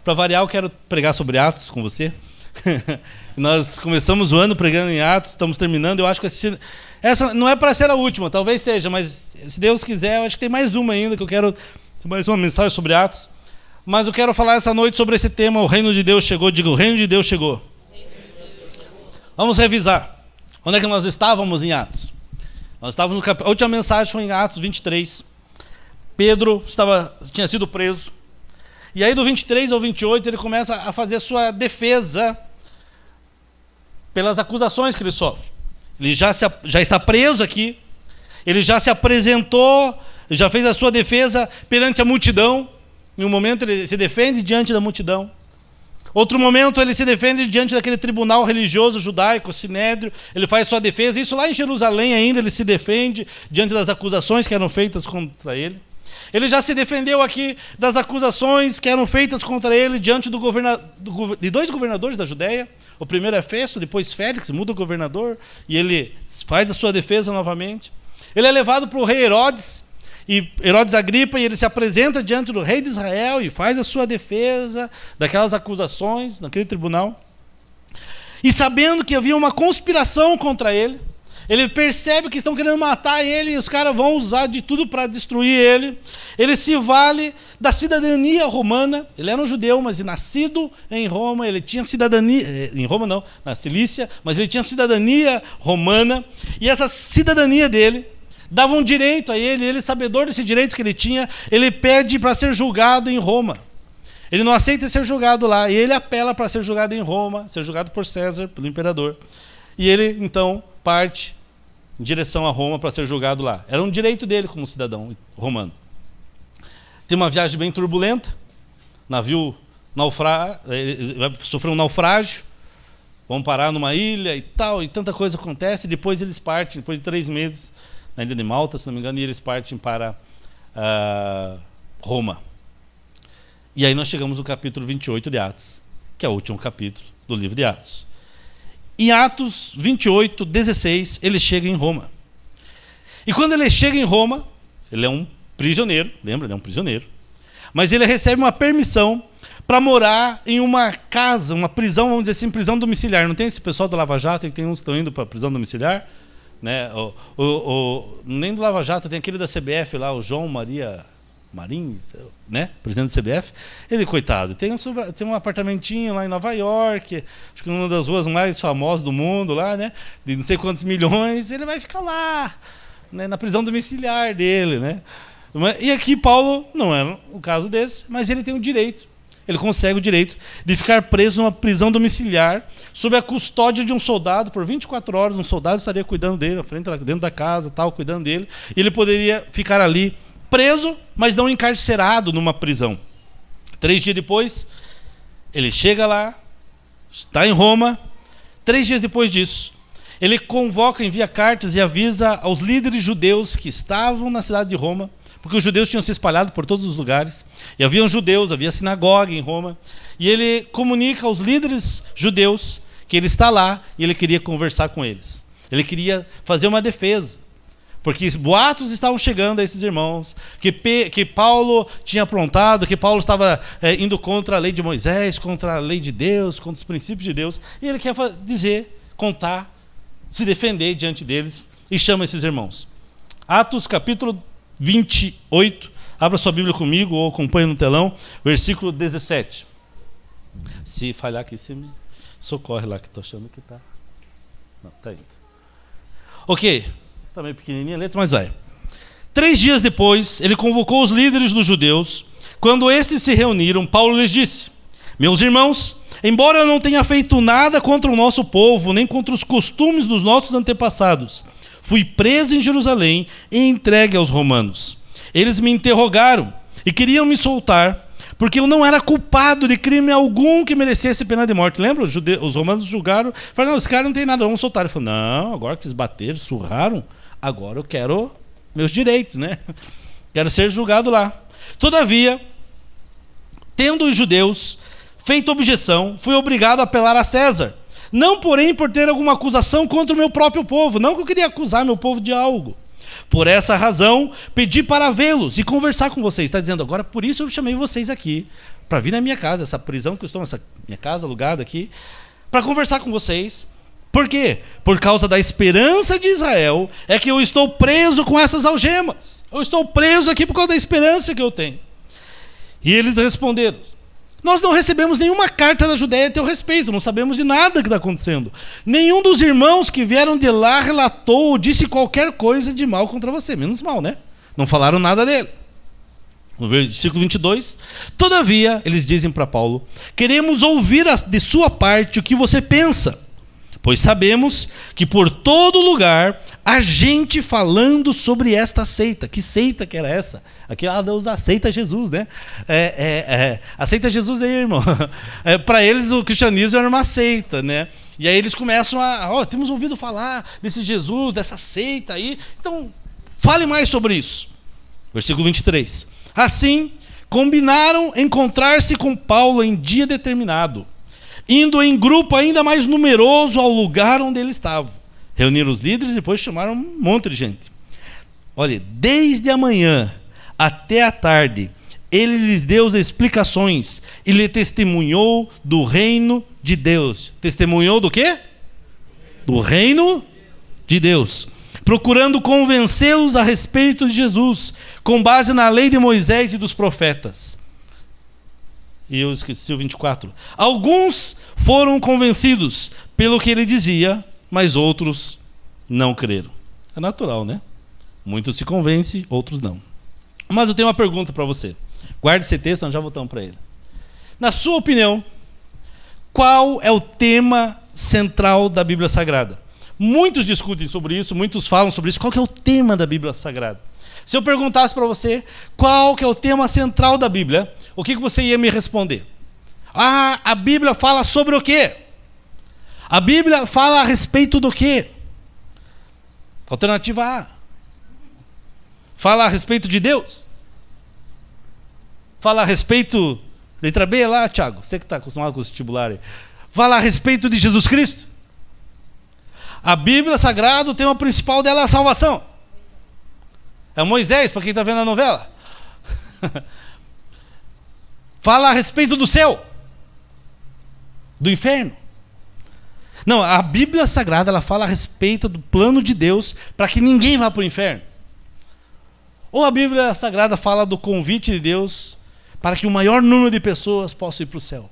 Para variar, eu quero pregar sobre Atos com você. Nós começamos o ano pregando em Atos, estamos terminando. Eu acho que essa não é para ser a última, talvez seja, mas se Deus quiser, eu acho que tem mais uma ainda, que eu quero mais uma mensagem sobre Atos. Mas eu quero falar essa noite sobre esse tema, o reino de Deus chegou. Diga, o reino de Deus chegou. Vamos revisar. Onde é que nós estávamos em Atos? Nós estávamos a última mensagem foi em Atos 23. Pedro tinha sido preso. E aí do 23 ao 28 ele começa a fazer a sua defesa pelas acusações que ele sofre. Ele já está preso aqui. Ele já se apresentou, já fez a sua defesa perante a multidão. Em um momento ele se defende diante da multidão. Outro momento ele se defende diante daquele tribunal religioso judaico, Sinédrio. Ele faz sua defesa. Isso lá em Jerusalém ainda ele se defende diante das acusações que eram feitas contra ele. Ele já se defendeu aqui das acusações que eram feitas contra ele diante de dois governadores da Judéia. O primeiro é Festo, depois Félix, muda o governador, e ele faz a sua defesa novamente. Ele é levado para o rei Herodes, e Herodes Agripa, e ele se apresenta diante do rei de Israel e faz a sua defesa daquelas acusações naquele tribunal. E sabendo que havia uma conspiração contra ele, ele percebe que estão querendo matar ele e os caras vão usar de tudo para destruir ele. Ele se vale da cidadania romana. Ele era um judeu, mas nascido em Roma. Ele tinha cidadania, em Roma não, na Cilícia, mas ele tinha cidadania romana. E essa cidadania dele dava um direito a ele. Ele, sabedor desse direito que ele tinha, ele pede para ser julgado em Roma. Ele não aceita ser julgado lá. E ele apela para ser julgado em Roma, ser julgado por César, pelo imperador. E ele, então, parte em direção a Roma para ser julgado lá. Era um direito dele como cidadão romano. Tem uma viagem bem turbulenta. Navio vai sofrer um naufrágio. Vão parar numa ilha e tal, e tanta coisa acontece. Depois eles partem, depois de 3 meses, na ilha de Malta, se não me engano, e eles partem para Roma. E aí nós chegamos no capítulo 28 de Atos, que é o último capítulo do livro de Atos. Em Atos 28, 16, ele chega em Roma. E quando ele chega em Roma, ele é um prisioneiro, lembra? Ele é um prisioneiro. Mas ele recebe uma permissão para morar em uma casa, uma prisão, vamos dizer assim, prisão domiciliar. Não tem esse pessoal do Lava Jato que tem uns que estão indo para a prisão domiciliar? Né? Nem do Lava Jato, tem aquele da CBF lá, o João Maria Marins, né? Presidente da CBF. Ele, coitado, tem um apartamentinho lá em Nova York, acho que numa das ruas mais famosas do mundo lá, né? De não sei quantos milhões, ele vai ficar lá, né? Na prisão domiciliar dele, né? E aqui Paulo não é o caso desse, mas ele tem o direito, ele consegue o direito de ficar preso numa prisão domiciliar sob a custódia de um soldado por 24 horas. Um soldado estaria cuidando dele, à frente, dentro da casa, tal, cuidando dele, e ele poderia ficar ali preso, mas não encarcerado numa prisão. 3 dias depois, ele chega lá, está em Roma. 3 dias depois disso, ele convoca, envia cartas e avisa aos líderes judeus que estavam na cidade de Roma, porque os judeus tinham se espalhado por todos os lugares, e havia judeus, havia sinagoga em Roma, e ele comunica aos líderes judeus que ele está lá e ele queria conversar com eles. Ele queria fazer uma defesa, porque boatos estavam chegando a esses irmãos, que Paulo tinha aprontado, que Paulo estava indo contra a lei de Moisés, contra a lei de Deus, contra os princípios de Deus, e ele quer contar, se defender diante deles, e chama esses irmãos. Atos capítulo 28, abra sua Bíblia comigo, ou acompanhe no telão, versículo 17. Se falhar aqui, você me socorre lá, que estou achando que está... Não, está indo. Ok. Está meio pequenininha a letra, mas vai. 3 dias depois, ele convocou os líderes dos judeus. Quando estes se reuniram, Paulo lhes disse: meus irmãos, embora eu não tenha feito nada contra o nosso povo, nem contra os costumes dos nossos antepassados, fui preso em Jerusalém e entregue aos romanos. Eles me interrogaram e queriam me soltar, porque eu não era culpado de crime algum que merecesse pena de morte. Lembra? Os romanos julgaram, falaram, não, esse cara não tem nada, vamos soltar. Ele falou, não, agora que vocês bateram, surraram, agora eu quero meus direitos, né? Quero ser julgado lá. Todavia, tendo os judeus feito objeção, fui obrigado a apelar a César. Não, porém, por ter alguma acusação contra o meu próprio povo. Não que eu queria acusar meu povo de algo. Por essa razão, pedi para vê-los e conversar com vocês. Está dizendo, agora por isso eu chamei vocês aqui, para vir na minha casa, essa prisão que eu estou, essa minha casa alugada aqui, para conversar com vocês. Por quê? Por causa da esperança de Israel é que eu estou preso com essas algemas. Eu estou preso aqui por causa da esperança que eu tenho. E eles responderam: nós não recebemos nenhuma carta da Judéia a teu respeito, não sabemos de nada que está acontecendo. Nenhum dos irmãos que vieram de lá relatou ou disse qualquer coisa de mal contra você. Menos mal, né? Não falaram nada dele. No versículo 22, todavia, eles dizem para Paulo: queremos ouvir de sua parte o que você pensa, pois sabemos que por todo lugar há gente falando sobre esta seita. Que seita que era essa? Aqui Deus aceita Jesus, né? Aceita Jesus aí, irmão. Para eles o cristianismo era uma seita, né? E aí eles começam temos ouvido falar desse Jesus, dessa seita aí. Então, fale mais sobre isso. Versículo 23. Assim, combinaram encontrar-se com Paulo em dia determinado, indo em grupo ainda mais numeroso ao lugar onde ele estava. Reuniram os líderes e depois chamaram um monte de gente. Olha, desde a manhã até a tarde, ele lhes deu as explicações e lhe testemunhou do reino de Deus. Testemunhou do quê? Do reino de Deus. Procurando convencê-los a respeito de Jesus, com base na lei de Moisés e dos profetas. E eu esqueci o 24. Alguns foram convencidos pelo que ele dizia, mas outros não creram. É natural, né? Muitos se convencem, outros não. Mas eu tenho uma pergunta para você. Guarde esse texto, nós já voltamos para ele. Na sua opinião, qual é o tema central da Bíblia Sagrada? Muitos discutem sobre isso, muitos falam sobre isso. Qual que é o tema da Bíblia Sagrada? Se eu perguntasse para você qual que é o tema central da Bíblia, o que você ia me responder? A Bíblia fala sobre o quê? A Bíblia fala a respeito do quê? Alternativa A. Fala a respeito de Deus? Fala a respeito... Letra B lá, Thiago, você que está acostumado com o vestibular aí. Fala a respeito de Jesus Cristo? A Bíblia Sagrada, o tema principal dela é a salvação. É Moisés, para quem está vendo a novela. Fala a respeito do céu, do inferno. Não, a Bíblia Sagrada ela fala a respeito do plano de Deus para que ninguém vá para o inferno. Ou a Bíblia Sagrada fala do convite de Deus para que o maior número de pessoas possa ir para o céu.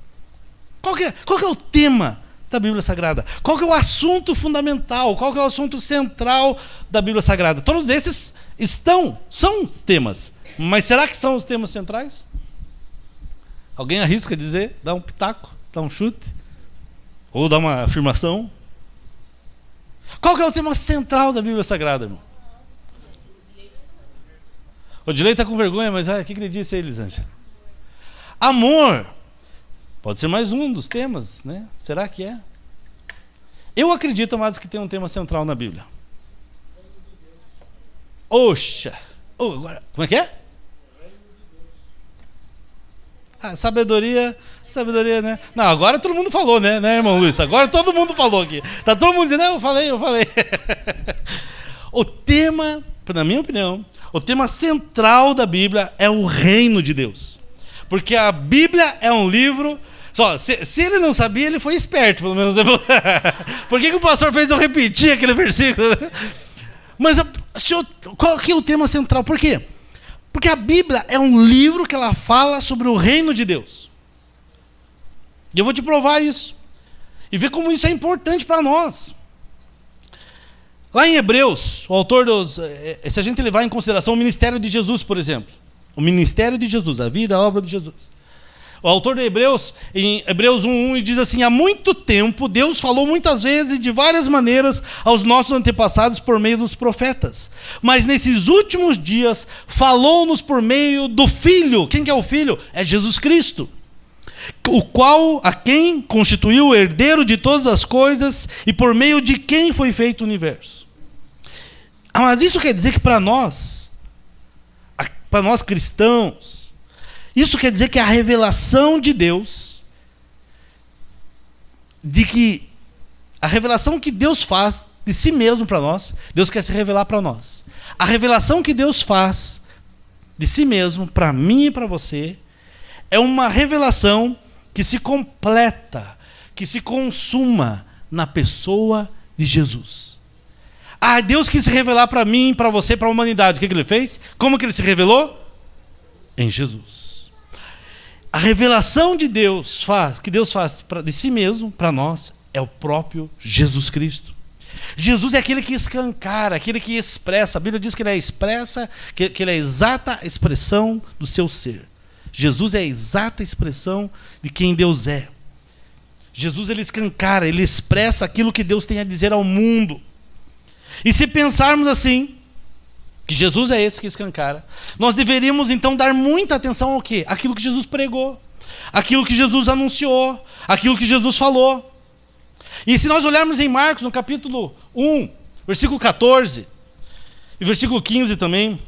Qual que é o tema da Bíblia Sagrada? Qual que é o assunto fundamental? Qual que é o assunto central da Bíblia Sagrada? Todos esses são temas, mas será que são os temas centrais? Alguém arrisca dizer, dá um pitaco, dá um chute, ou dá uma afirmação? Qual que é o tema central da Bíblia Sagrada, irmão? O Dilei está com vergonha, mas o que ele disse aí, Elisângela? Amor. Pode ser mais um dos temas, né? Será que é? Eu acredito, mais que tem um tema central na Bíblia. Oxa! Agora, como é que é? Sabedoria, né? Não, agora todo mundo falou, né, irmão Luiz? Agora todo mundo falou aqui. Tá todo mundo dizendo, eu falei. O tema, na minha opinião, o tema central da Bíblia é o reino de Deus. Porque a Bíblia é um livro... Se ele não sabia, ele foi esperto, pelo menos. Por que o pastor fez eu repetir aquele versículo? Mas qual que é o tema central? Por quê? Porque a Bíblia é um livro que ela fala sobre o reino de Deus. E eu vou te provar isso. E ver como isso é importante para nós. Lá em Hebreus, o autor se a gente levar em consideração o ministério de Jesus, por exemplo. O ministério de Jesus, a vida, a obra de Jesus. O autor de Hebreus, em Hebreus 1:1, diz assim: há muito tempo Deus falou muitas vezes e de várias maneiras aos nossos antepassados por meio dos profetas. Mas nesses últimos dias falou-nos por meio do Filho. Quem que é o Filho? É Jesus Cristo. O qual a quem constituiu o herdeiro de todas as coisas e por meio de quem foi feito o universo. Mas isso quer dizer que para nós cristãos, isso quer dizer que a revelação de Deus, a revelação que Deus faz de si mesmo para nós, Deus quer se revelar para nós. A revelação que Deus faz de si mesmo para mim e para você é uma revelação que se completa, que se consuma na pessoa de Jesus. Deus quis se revelar para mim, para você, para a humanidade. O que ele fez? Como que ele se revelou? Em Jesus. A revelação de Deus que Deus faz de si mesmo, para nós, é o próprio Jesus Cristo. Jesus é aquele que escancara, aquele que expressa. A Bíblia diz que ele é expressa, que ele é a exata expressão do seu ser. Jesus é a exata expressão de quem Deus é. Jesus, ele escancara, ele expressa aquilo que Deus tem a dizer ao mundo. E se pensarmos assim, que Jesus é esse que escancara, nós deveríamos então dar muita atenção ao quê? Aquilo que Jesus pregou, aquilo que Jesus anunciou, aquilo que Jesus falou. E se nós olharmos em Marcos, no capítulo 1, versículo 14, e versículo 15 também,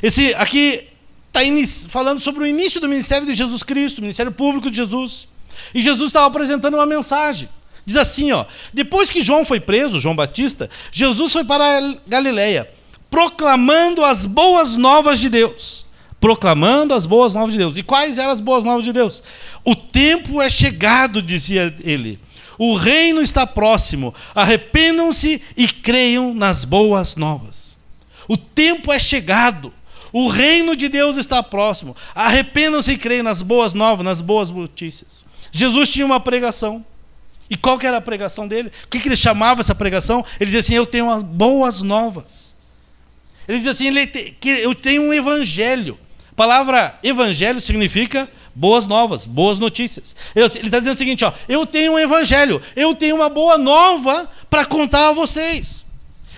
esse aqui está falando sobre o início do ministério de Jesus Cristo, o ministério público de Jesus. E Jesus estava apresentando uma mensagem. Diz assim, depois que João foi preso, João Batista, Jesus foi para a Galileia, proclamando as boas novas de Deus. Proclamando as boas novas de Deus. E quais eram as boas novas de Deus? O tempo é chegado, dizia ele. O reino está próximo. Arrependam-se e creiam nas boas novas. O tempo é chegado. O reino de Deus está próximo. Arrependam-se e creiam nas boas novas, nas boas notícias. Jesus tinha uma pregação. E qual que era a pregação dele? O que ele chamava essa pregação? Ele dizia assim, eu tenho as boas novas. Ele dizia assim, eu tenho um evangelho. A palavra evangelho significa boas novas, boas notícias. Ele está dizendo o seguinte, eu tenho um evangelho, eu tenho uma boa nova para contar a vocês.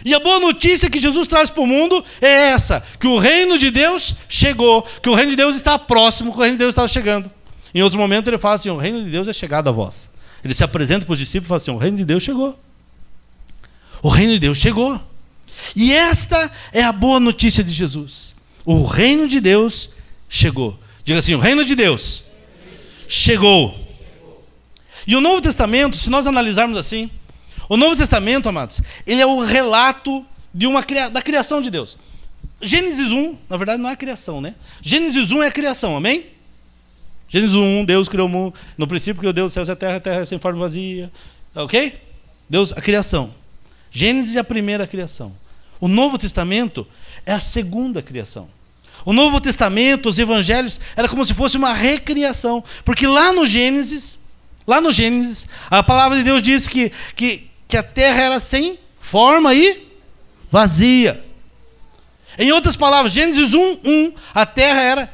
E a boa notícia que Jesus traz para o mundo é essa, que o reino de Deus chegou, que o reino de Deus está próximo, que o reino de Deus está chegando. Em outro momento ele fala assim, o reino de Deus é chegado a vós. Ele se apresenta para os discípulos e fala assim, o reino de Deus chegou. O reino de Deus chegou. E esta é a boa notícia de Jesus. O reino de Deus chegou. Diga assim, o reino de Deus chegou. E o Novo Testamento, se nós analisarmos assim, o Novo Testamento, amados, ele é o relato da criação de Deus. Gênesis 1, na verdade não é a criação, né? Gênesis 1 é a criação, amém? Gênesis 1, Deus criou o mundo. No princípio criou Deus os céus e a terra sem forma vazia. Ok? Deus, a criação. Gênesis é a primeira criação. O Novo Testamento é a segunda criação. O Novo Testamento, os evangelhos, era como se fosse uma recriação. Porque lá no Gênesis, a palavra de Deus diz que a terra era sem forma e vazia. Em outras palavras, Gênesis 1, a terra era,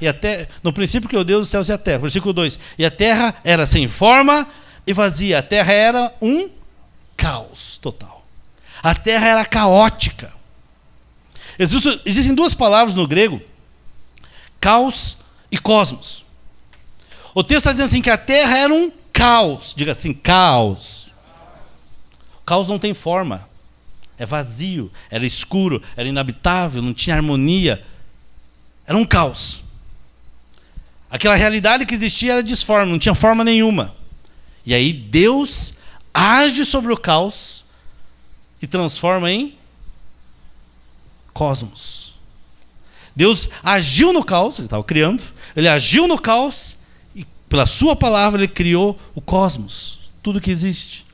no princípio criou Deus os céus e a terra. Versículo 2, e a terra era sem forma e vazia. A terra era um caos total. A terra era caótica. Existem duas palavras no grego, caos e cosmos. O texto está dizendo assim que a terra era um caos. Diga assim, caos. O caos não tem forma. É vazio, era escuro, era inabitável, não tinha harmonia. Era um caos. Aquela realidade que existia era disforme, não tinha forma nenhuma. E aí Deus age sobre o caos e transforma em cosmos. Deus agiu no caos, ele estava criando, ele agiu no caos e pela sua palavra ele criou o cosmos, tudo que existe.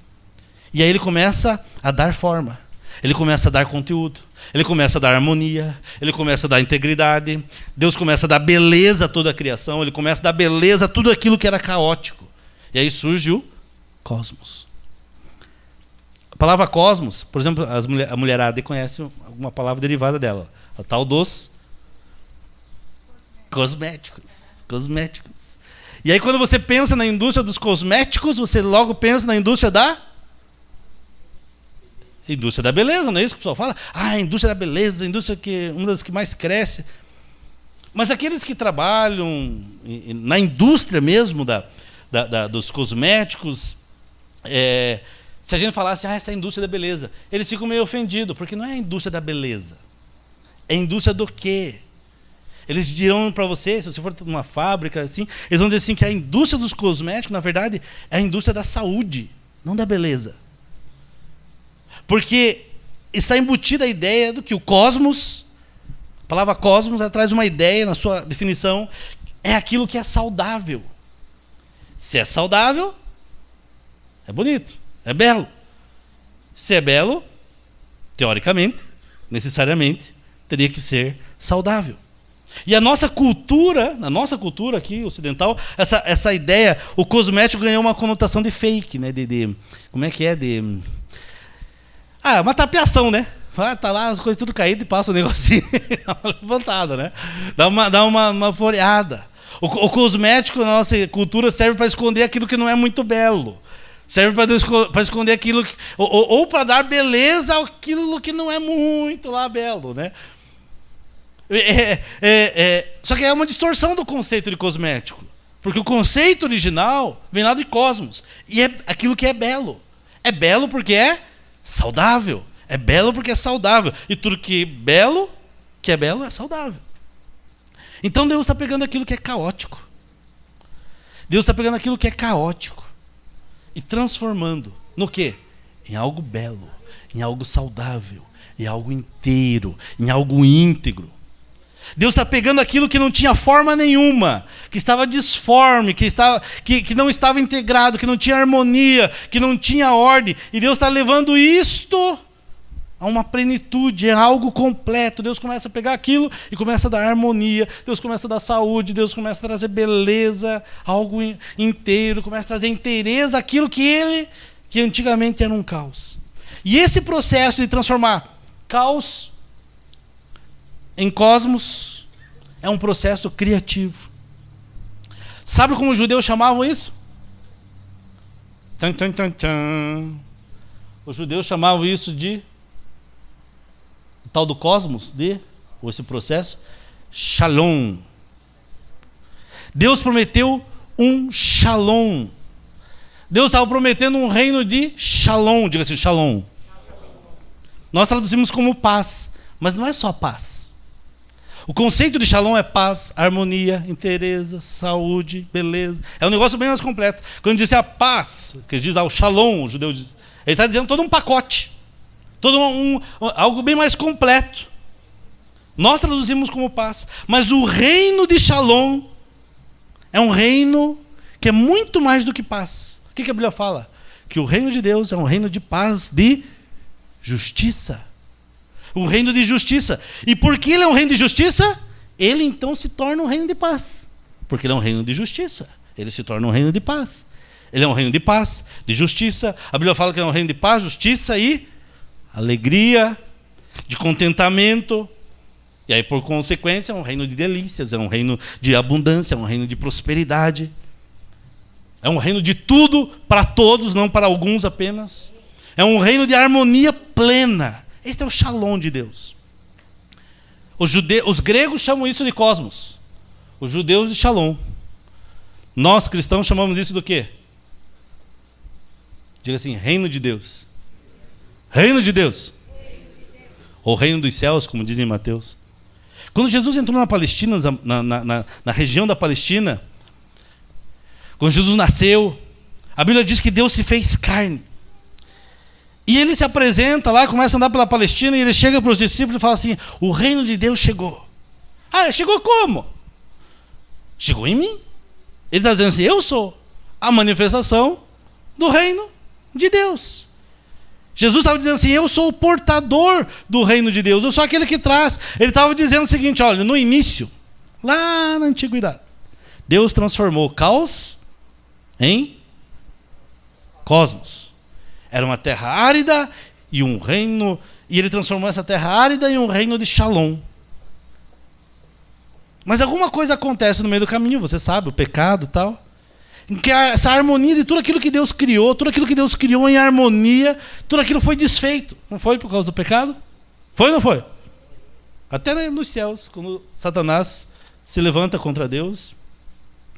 E aí ele começa a dar forma. Ele começa a dar conteúdo, ele começa a dar harmonia, ele começa a dar integridade, Deus começa a dar beleza a toda a criação, ele começa a dar beleza a tudo aquilo que era caótico. E aí surge o cosmos. A palavra cosmos, por exemplo, a mulherada conhece alguma palavra derivada dela, a tal dos cosméticos. E aí quando você pensa na indústria dos cosméticos, você logo pensa na indústria da beleza, não é isso que o pessoal fala? A indústria da beleza, a indústria uma das que mais cresce. Mas aqueles que trabalham na indústria mesmo dos cosméticos, se a gente falasse, essa é a indústria da beleza, eles ficam meio ofendidos, porque não é a indústria da beleza. É a indústria do quê? Eles dirão para você, se você for numa fábrica, assim, eles vão dizer assim que a indústria dos cosméticos, na verdade, é a indústria da saúde, não da beleza. Porque está embutida a ideia do que o cosmos, a palavra cosmos, ela traz uma ideia na sua definição, é aquilo que é saudável. Se é saudável, é bonito, é belo. Se é belo, teoricamente, necessariamente, teria que ser saudável. E na nossa cultura aqui ocidental, essa ideia, o cosmético ganhou uma conotação de fake, né? Como é que é? Uma tapeação, né? Tá lá as coisas tudo caídas e passa o negocinho levantado, né? Dá uma floreada. O cosmético na nossa cultura serve para esconder aquilo que não é muito belo. Serve para esconder aquilo ou para dar beleza àquilo que não é muito lá belo, né? Só que é uma distorção do conceito de cosmético. Porque o conceito original vem lá de cosmos. E é aquilo que é belo. É belo porque é saudável. É belo porque é saudável. E tudo que é belo é saudável. Então Deus está pegando aquilo que é caótico. Deus está pegando aquilo que é caótico e transformando no quê? Em algo belo, em algo saudável, em algo inteiro, em algo íntegro. Deus está pegando aquilo que não tinha forma nenhuma, que estava disforme, que não estava integrado, que não tinha harmonia, que não tinha ordem. E Deus está levando isto a uma plenitude, a algo completo. Deus começa a pegar aquilo e começa a dar harmonia. Deus começa a dar saúde. Deus começa a trazer beleza, algo inteiro. Começa a trazer inteireza aquilo que antigamente era um caos. E esse processo de transformar caos em cosmos é um processo criativo. Sabe como os judeus chamavam isso? Os judeus chamavam isso de o tal do cosmos, ou esse processo, Shalom. Deus prometeu um Shalom. Deus estava prometendo um reino de Shalom, diga assim, Shalom. Nós traduzimos como paz, mas não é só paz. O conceito de Shalom é paz, harmonia, inteireza, saúde, beleza. É um negócio bem mais completo. Quando diz a paz, que diz o Shalom, o judeu diz, ele está dizendo todo um pacote. Algo bem mais completo. Nós traduzimos como paz. Mas o reino de Shalom é um reino que é muito mais do que paz. O que a Bíblia fala? Que o reino de Deus é um reino de paz, de justiça. Um reino de justiça. E porque ele é um reino de justiça, ele então se torna um reino de paz. Porque ele é um reino de justiça. Ele se torna um reino de paz. Ele é um reino de paz, de justiça. A Bíblia fala que é um reino de paz, justiça e alegria, de contentamento. E aí, por consequência, é um reino de delícias, é um reino de abundância, é um reino de prosperidade. É um reino de tudo para todos, não para alguns apenas. É um reino de harmonia plena. Este é o Shalom de Deus. Os gregos chamam isso de cosmos. Os judeus de Shalom. Nós, cristãos, chamamos isso do quê? Diga assim, reino de Deus. Reino de Deus. Ou reino dos céus, como dizem em Mateus. Quando Jesus entrou na Palestina, na região da Palestina, quando Jesus nasceu, a Bíblia diz que Deus se fez carne. E ele se apresenta lá, começa a andar pela Palestina, e ele chega para os discípulos e fala assim, o reino de Deus chegou. Chegou como? Chegou em mim. Ele está dizendo assim, eu sou a manifestação do reino de Deus. Jesus estava dizendo assim, eu sou o portador do reino de Deus, eu sou aquele que traz. Ele estava dizendo o seguinte, olha, no início, lá na antiguidade, Deus transformou caos em cosmos. Era uma terra árida e um reino, e ele transformou essa terra árida em um reino de Shalom. Mas alguma coisa acontece no meio do caminho, você sabe, o pecado e tal. Em que essa harmonia de tudo aquilo que Deus criou em harmonia, tudo aquilo foi desfeito. Não foi por causa do pecado? Foi ou não foi? Até nos céus, quando Satanás se levanta contra Deus,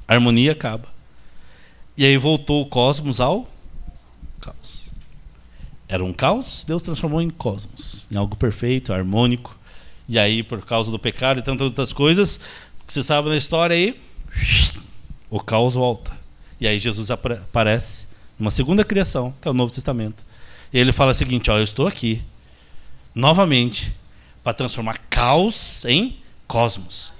a harmonia acaba. E aí voltou o cosmos ao caos. Era um caos, Deus transformou em cosmos, em algo perfeito, harmônico. E aí, por causa do pecado e tantas outras coisas, que você sabe na história aí, o caos volta. E aí Jesus aparece numa segunda criação, que é o Novo Testamento. E ele fala o seguinte, eu estou aqui, novamente, para transformar caos em cosmos.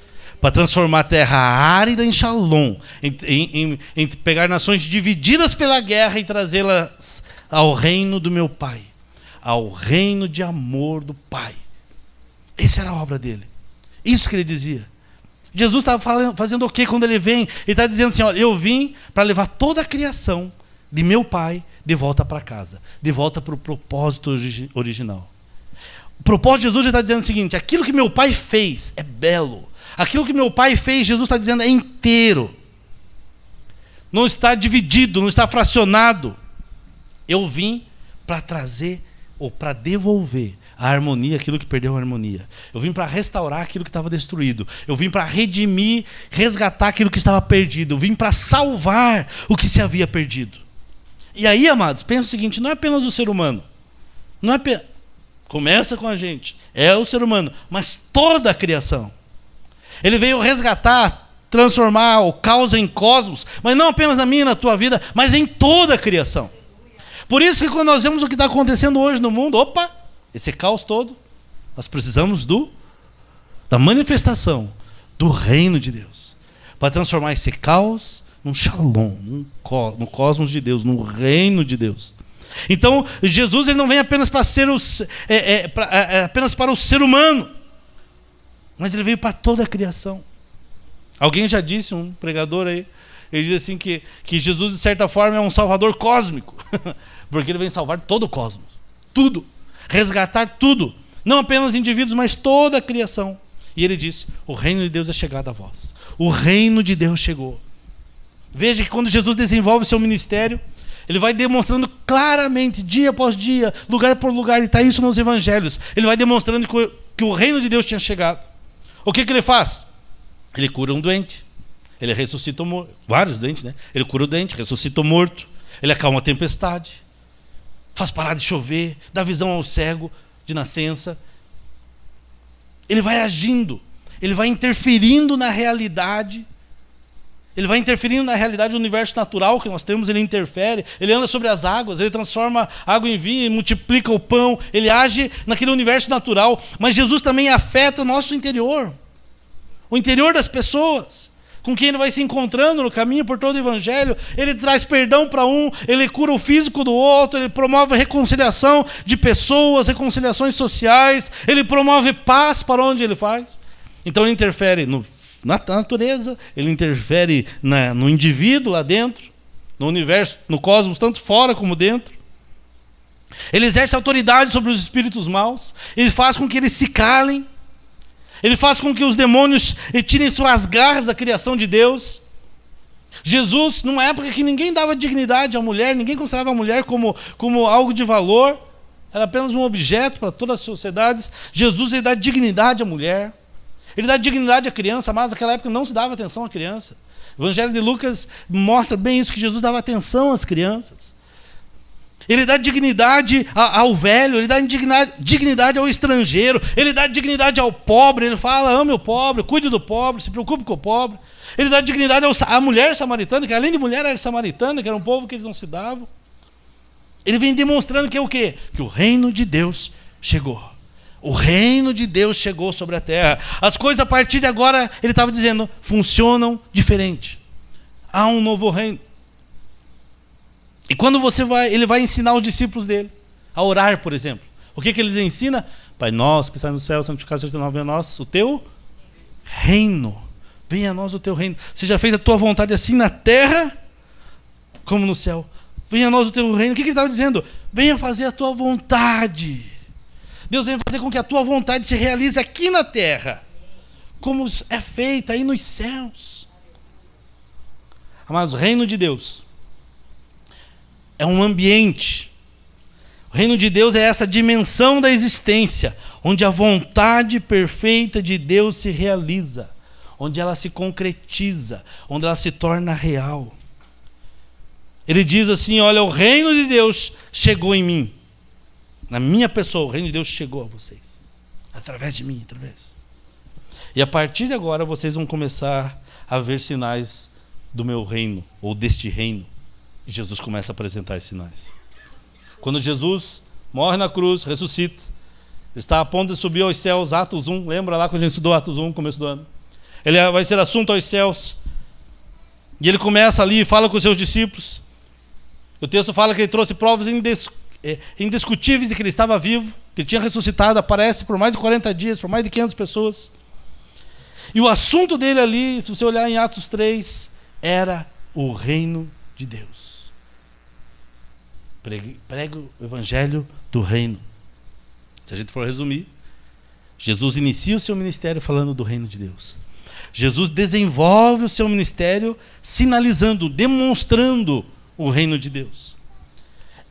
para transformar a terra árida em Shalom, em pegar nações divididas pela guerra e trazê-las ao reino do meu Pai, ao reino de amor do Pai. Essa era a obra dele. Isso que ele dizia. Jesus estava fazendo o quê quando ele vem? Ele está dizendo assim, olha, eu vim para levar toda a criação de meu Pai de volta para casa, de volta para o propósito original. O propósito de Jesus, ele está dizendo o seguinte, aquilo que meu Pai fez é belo. Aquilo que meu Pai fez, Jesus está dizendo, é inteiro. Não está dividido, não está fracionado. Eu vim para trazer ou para devolver a harmonia, aquilo que perdeu a harmonia. Eu vim para restaurar aquilo que estava destruído. Eu vim para redimir, resgatar aquilo que estava perdido. Eu vim para salvar o que se havia perdido. E aí, amados, pensa o seguinte, não é apenas o ser humano. Não é começa com a gente. É o ser humano, mas toda a criação. Ele veio resgatar, transformar o caos em cosmos, mas não apenas na minha e na tua vida, mas em toda a criação. Por isso que quando nós vemos o que está acontecendo hoje no mundo, opa, esse caos todo, nós precisamos da manifestação do reino de Deus, para transformar esse caos num Shalom, no cosmos de Deus, no reino de Deus. Então, Jesus ele não vem apenas para ser apenas para o ser humano, mas ele veio para toda a criação. Alguém já disse, um pregador aí, ele diz assim que Jesus, de certa forma, é um salvador cósmico, porque ele vem salvar todo o cosmos, tudo, resgatar tudo, não apenas indivíduos, mas toda a criação. E ele disse, o reino de Deus é chegado a vós. O reino de Deus chegou. Veja que quando Jesus desenvolve o seu ministério, ele vai demonstrando claramente, dia após dia, lugar por lugar, e está isso nos evangelhos, ele vai demonstrando que o reino de Deus tinha chegado. O que ele faz? Ele cura um doente, ele ressuscita vários doentes, né? Ele cura o doente, ressuscita o morto, ele acalma a tempestade, faz parar de chover, dá visão ao cego de nascença. Ele vai agindo, ele vai interferindo na realidade. Ele vai interferindo na realidade do universo natural que nós temos, ele interfere, ele anda sobre as águas, ele transforma água em vinho, ele multiplica o pão, ele age naquele universo natural, mas Jesus também afeta o nosso interior, o interior das pessoas, com quem ele vai se encontrando no caminho por todo o evangelho. Ele traz perdão para um, ele cura o físico do outro, ele promove a reconciliação de pessoas, reconciliações sociais, ele promove paz para onde ele faz. Então ele interfere na natureza, ele interfere no indivíduo lá dentro, no universo, no cosmos, tanto fora como dentro. Ele exerce autoridade sobre os espíritos maus, ele faz com que eles se calem, ele faz com que os demônios tirem suas garras da criação de Deus. Jesus, numa época que ninguém dava dignidade à mulher, ninguém considerava a mulher como algo de valor, era apenas um objeto para todas as sociedades, Jesus ele dá dignidade à mulher. Ele dá dignidade à criança, mas naquela época não se dava atenção à criança. O Evangelho de Lucas mostra bem isso, que Jesus dava atenção às crianças. Ele dá dignidade ao velho, ele dá dignidade ao estrangeiro, ele dá dignidade ao pobre, ele fala, ame o pobre, cuide do pobre, se preocupe com o pobre. Ele dá dignidade à mulher samaritana, que além de mulher era samaritana, que era um povo que eles não se davam. Ele vem demonstrando que é o quê? Que o reino de Deus chegou. O reino de Deus chegou sobre a terra. As coisas a partir de agora, ele estava dizendo, funcionam diferente. Há um novo reino. E quando ele vai ensinar os discípulos dele a orar, por exemplo. O que ele ensina? Pai nosso que está no céu, santificado seja o teu nome, venha a nós o teu reino. Venha a nós o teu reino. Seja feita a tua vontade assim na terra como no céu. Venha a nós o teu reino. O que ele estava dizendo? Venha fazer a tua vontade. Deus vem fazer com que a tua vontade se realize aqui na terra, como é feita aí nos céus. Amados, o reino de Deus é um ambiente. O reino de Deus é essa dimensão da existência, onde a vontade perfeita de Deus se realiza, onde ela se concretiza, onde ela se torna real. Ele diz assim, olha, o reino de Deus chegou em mim. Na minha pessoa, o reino de Deus chegou a vocês. Através de mim, através. E a partir de agora, vocês vão começar a ver sinais do meu reino, ou deste reino. E Jesus começa a apresentar esses sinais. Quando Jesus morre na cruz, ressuscita, está a ponto de subir aos céus, Atos 1, lembra lá quando a gente estudou Atos 1, começo do ano? ele vai ser assunto aos céus. E ele começa ali e fala com os seus discípulos. O texto fala que ele trouxe provas indiscutíveis de que ele estava vivo, que ele tinha ressuscitado, aparece por mais de 40 dias, por mais de 500 pessoas. E o assunto dele ali, se você olhar em Atos 3, era o reino de Deus. Prega o evangelho do reino. Se a gente for resumir, Jesus inicia o seu ministério falando do reino de Deus. Jesus desenvolve o seu ministério sinalizando, demonstrando o reino de Deus.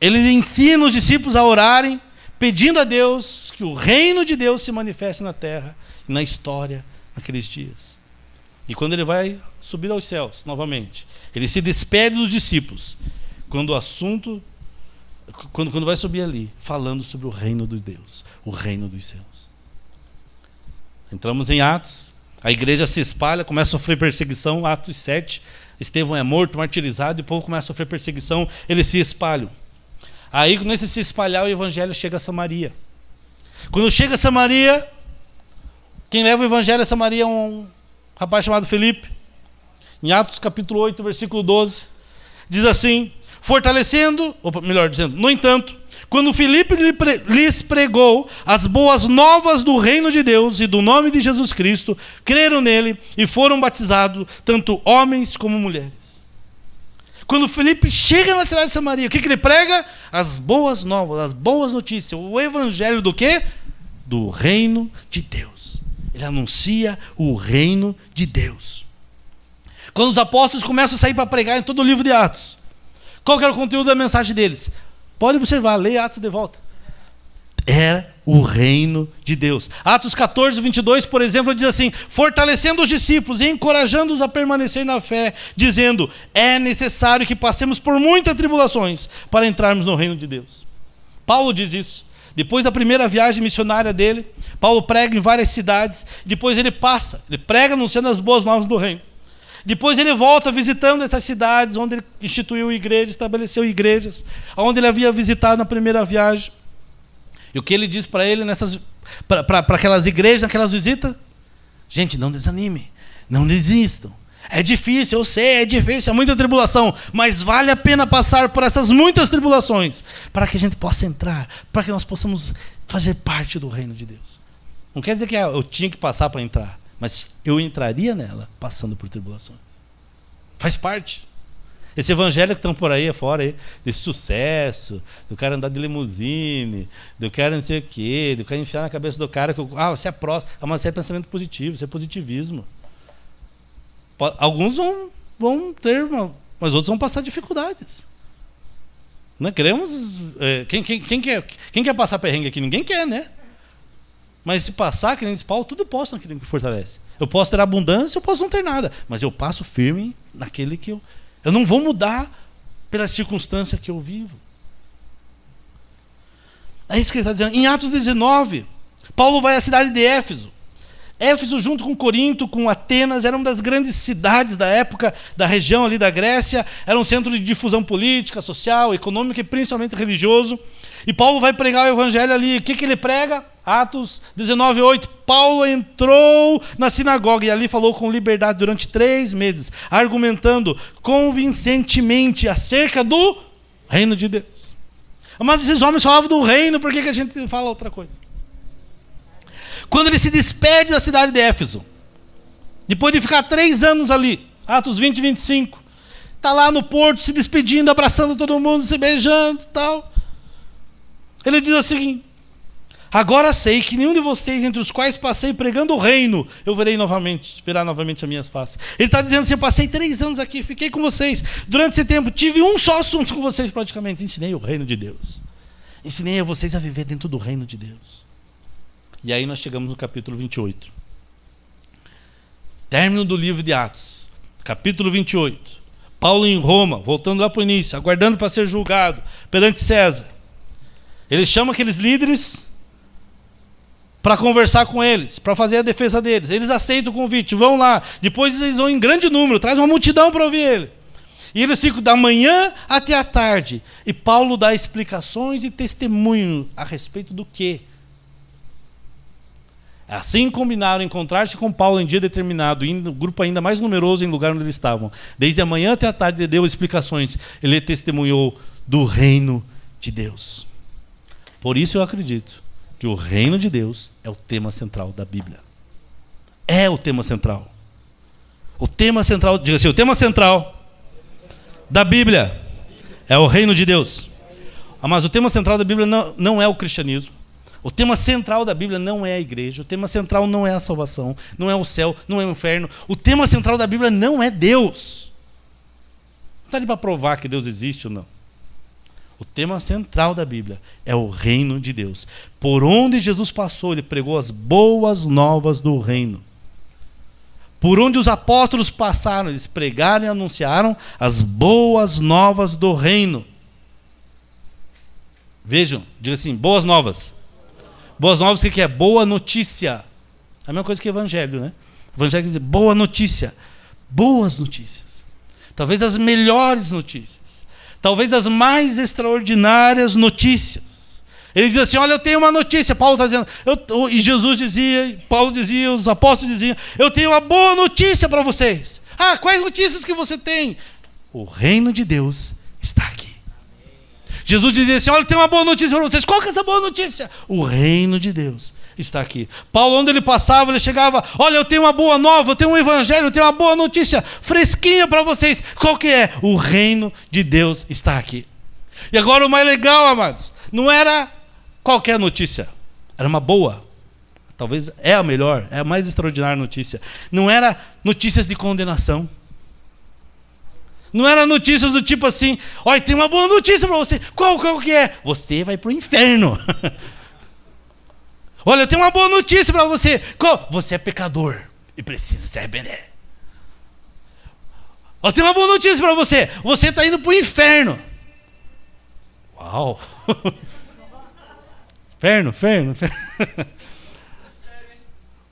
Ele ensina os discípulos a orarem, pedindo a Deus que o reino de Deus se manifeste na terra e na história naqueles dias. E quando ele vai subir aos céus novamente, ele se despede dos discípulos quando o assunto, quando vai subir ali, falando sobre o reino de Deus, o reino dos céus. Entramos em Atos, a igreja se espalha, começa a sofrer perseguição. Atos 7, Estevão é morto, martirizado, e o povo começa a sofrer perseguição, eles se espalham. Aí, nesse se espalhar, o evangelho chega a Samaria. Quando chega a Samaria, quem leva o evangelho a Samaria é um rapaz chamado Filipe. Em Atos capítulo 8, versículo 12, diz assim: fortalecendo, ou melhor dizendo, no entanto, quando Filipe lhes pregou as boas novas do reino de Deus e do nome de Jesus Cristo, creram nele e foram batizados, tanto homens como mulheres. Quando Filipe chega na cidade de Samaria, o que ele prega? As boas novas, as boas notícias, o evangelho do quê? Do reino de Deus. Ele anuncia o reino de Deus. Quando os apóstolos começam a sair para pregar em todo o livro de Atos, qual que era o conteúdo da mensagem deles? Pode observar, leia Atos de volta. Era o reino de Deus. Atos 14, 22, por exemplo, diz assim: fortalecendo os discípulos e encorajando-os a permanecer na fé, dizendo: é necessário que passemos por muitas tribulações para entrarmos no reino de Deus. Paulo diz isso. Depois da primeira viagem missionária dele, Paulo prega em várias cidades. Depois ele prega anunciando as boas novas do reino. Depois ele volta visitando essas cidades onde ele instituiu igrejas, estabeleceu igrejas, onde ele havia visitado na primeira viagem. E o que ele diz para ele para aquelas igrejas, naquelas visitas? Gente, não desanime, não desistam. É difícil, eu sei, é difícil, é muita tribulação, mas vale a pena passar por essas muitas tribulações para que a gente possa entrar, para que nós possamos fazer parte do reino de Deus. Não quer dizer que eu tinha que passar para entrar, mas eu entraria nela passando por tribulações. Faz parte. Esse evangelho que estão por aí afora, aí, desse sucesso, do cara andar de limusine, do cara não sei o quê, do cara enfiar na cabeça do cara que você é próximo. Mas isso é pensamento positivo, isso é positivismo. Alguns vão ter, mas outros vão passar dificuldades. Não queremos. Quem quer passar perrengue aqui? Ninguém quer, né? Mas se passar, que nem diz Paulo, tudo posso naquele que fortalece. Eu posso ter abundância, eu posso não ter nada, mas eu passo firme naquele que eu não vou mudar pela circunstância que eu vivo. É isso que ele está dizendo. Em Atos 19, Paulo vai à cidade de Éfeso. Éfeso, junto com Corinto, com Atenas, era uma das grandes cidades da época, da região ali da Grécia. Era um centro de difusão política, social, econômica e principalmente religioso. E Paulo vai pregar o evangelho ali. O que ele prega? Atos 19, 8. Paulo entrou na sinagoga e ali falou com liberdade durante 3 meses, argumentando convincentemente acerca do reino de Deus. Mas esses homens falavam do reino, por que a gente fala outra coisa? Quando ele se despede da cidade de Éfeso, depois de ficar 3 anos ali, Atos 20 e 25, está lá no porto se despedindo, abraçando todo mundo, se beijando e tal. Ele diz o seguinte: agora sei que nenhum de vocês, entre os quais passei pregando o reino, eu verá novamente as minhas faces. Ele está dizendo assim: eu passei 3 anos aqui, fiquei com vocês. Durante esse tempo, tive um só assunto com vocês praticamente. Ensinei o reino de Deus. Ensinei a vocês a viver dentro do reino de Deus. E aí nós chegamos no capítulo 28. Término do livro de Atos. Capítulo 28. Paulo em Roma, voltando lá para o início, aguardando para ser julgado perante César. Ele chama aqueles líderes para conversar com eles, para fazer a defesa deles. Eles aceitam o convite, vão lá. Depois eles vão em grande número, traz uma multidão para ouvir ele. E eles ficam da manhã até a tarde. E Paulo dá explicações e testemunho a respeito do quê? Assim combinaram encontrar-se com Paulo em dia determinado, indo o grupo ainda mais numeroso em lugar onde eles estavam. Desde a manhã até a tarde ele deu explicações. Ele testemunhou do reino de Deus. Por isso eu acredito que o reino de Deus é o tema central da Bíblia. É o tema central. O tema central, diga assim, o tema central da Bíblia é o reino de Deus. Mas o tema central da Bíblia não é o cristianismo. O tema central da Bíblia não é a igreja. O tema central não é a salvação. Não é o céu, não é o inferno. O tema central da Bíblia não é Deus. Não está ali para provar que Deus existe ou não. O tema central da Bíblia é o reino de Deus. Por onde Jesus passou, ele pregou as boas novas do reino. Por onde os apóstolos passaram, eles pregaram e anunciaram as boas novas do reino. Vejam, diga assim, boas novas. Boas novas, o que é? Boa notícia. A mesma coisa que evangelho, né? Evangelho quer dizer boa notícia. Boas notícias. Talvez as melhores notícias. Talvez as mais extraordinárias notícias. Ele diz assim, olha, eu tenho uma notícia. Paulo está dizendo, e Jesus dizia, Paulo dizia, os apóstolos diziam, eu tenho uma boa notícia para vocês. Ah, quais notícias que você tem? O reino de Deus está aqui. Jesus dizia assim, olha, eu tenho uma boa notícia para vocês. Qual que é essa boa notícia? O reino de Deus está aqui. Paulo, onde ele passava, ele chegava, olha, eu tenho uma boa nova, eu tenho um evangelho, eu tenho uma boa notícia fresquinha para vocês. Qual que é? O reino de Deus está aqui. E agora o mais legal, amados, não era qualquer notícia, era uma boa. Talvez é a melhor, é a mais extraordinária notícia. Não era notícias de condenação. Não era notícias do tipo assim, olha, tem uma boa notícia para você. Qual que é? Você vai para o inferno. Olha, eu tenho uma boa notícia para você. Qual? Você é pecador e precisa se arrepender. Eu tenho uma boa notícia para você. Você está indo para o inferno. Uau. Inferno.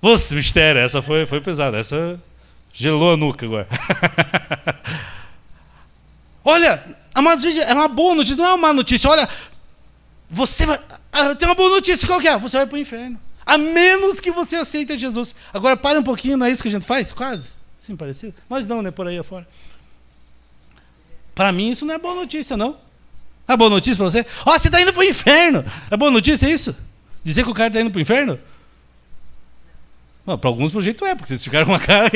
Você, mistério, essa foi pesada. Essa gelou a nuca agora. Olha, amados, é uma boa notícia, não é uma má notícia. Olha, você vai... tem uma boa notícia, qual que é? Você vai para o inferno. A menos que você aceite Jesus. Agora, para um pouquinho, não é isso que a gente faz? Quase. Sim, parecido. Nós não, né? Por aí afora. Para mim, isso não é boa notícia, não. É boa notícia para você? Ó, você está indo para o inferno. É boa notícia isso? Dizer que o cara está indo para o inferno? Para alguns, por jeito é, porque vocês ficaram com uma cara...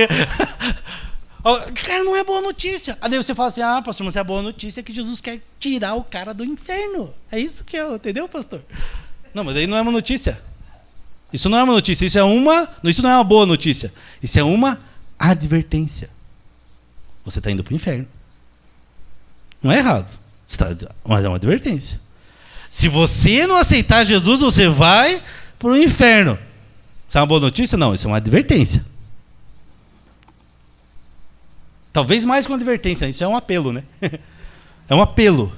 Cara, não é boa notícia. Aí você fala assim, pastor, mas é boa notícia que Jesus quer tirar o cara do inferno. É isso que é, entendeu, pastor? Não, mas aí não é uma notícia. Isso não é uma notícia, isso não é uma boa notícia. Isso é uma advertência. Você está indo para o inferno. Não é errado, mas é uma advertência. Se você não aceitar Jesus, você vai para o inferno. Isso é uma boa notícia? Não, isso é uma advertência. Talvez mais que uma advertência, isso é um apelo, né? É um apelo.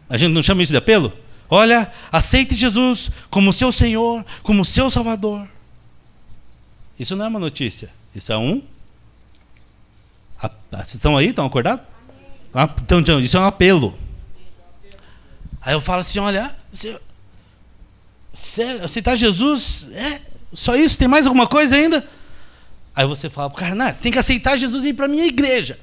A gente não chama isso de apelo? Olha, aceite Jesus como seu Senhor, como seu Salvador. Isso não é uma notícia, isso é um... Vocês estão aí? Estão acordados? Então, isso é um apelo. Aí eu falo assim, olha, aceitar Jesus, só isso? Tem mais alguma coisa ainda? Aí você fala, cara, não, você tem que aceitar Jesus e ir para a minha igreja.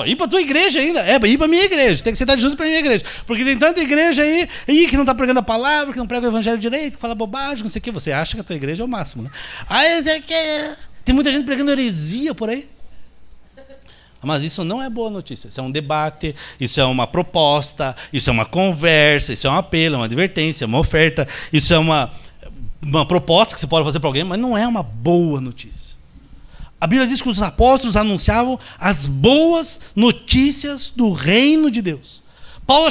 Ir para a tua igreja ainda? Ir para a minha igreja. Tem que aceitar Jesus para a minha igreja. Porque tem tanta igreja aí que não está pregando a palavra, que não prega o evangelho direito, que fala bobagem, não sei o que. Você acha que a tua igreja é o máximo, né? Aí tem muita gente pregando heresia por aí. Mas isso não é boa notícia. Isso é um debate, isso é uma proposta, isso é uma conversa, isso é um apelo, é uma advertência, é uma oferta, isso é uma proposta que você pode fazer para alguém, mas não é uma boa notícia. A Bíblia diz que os apóstolos anunciavam as boas notícias do reino de Deus. Paulo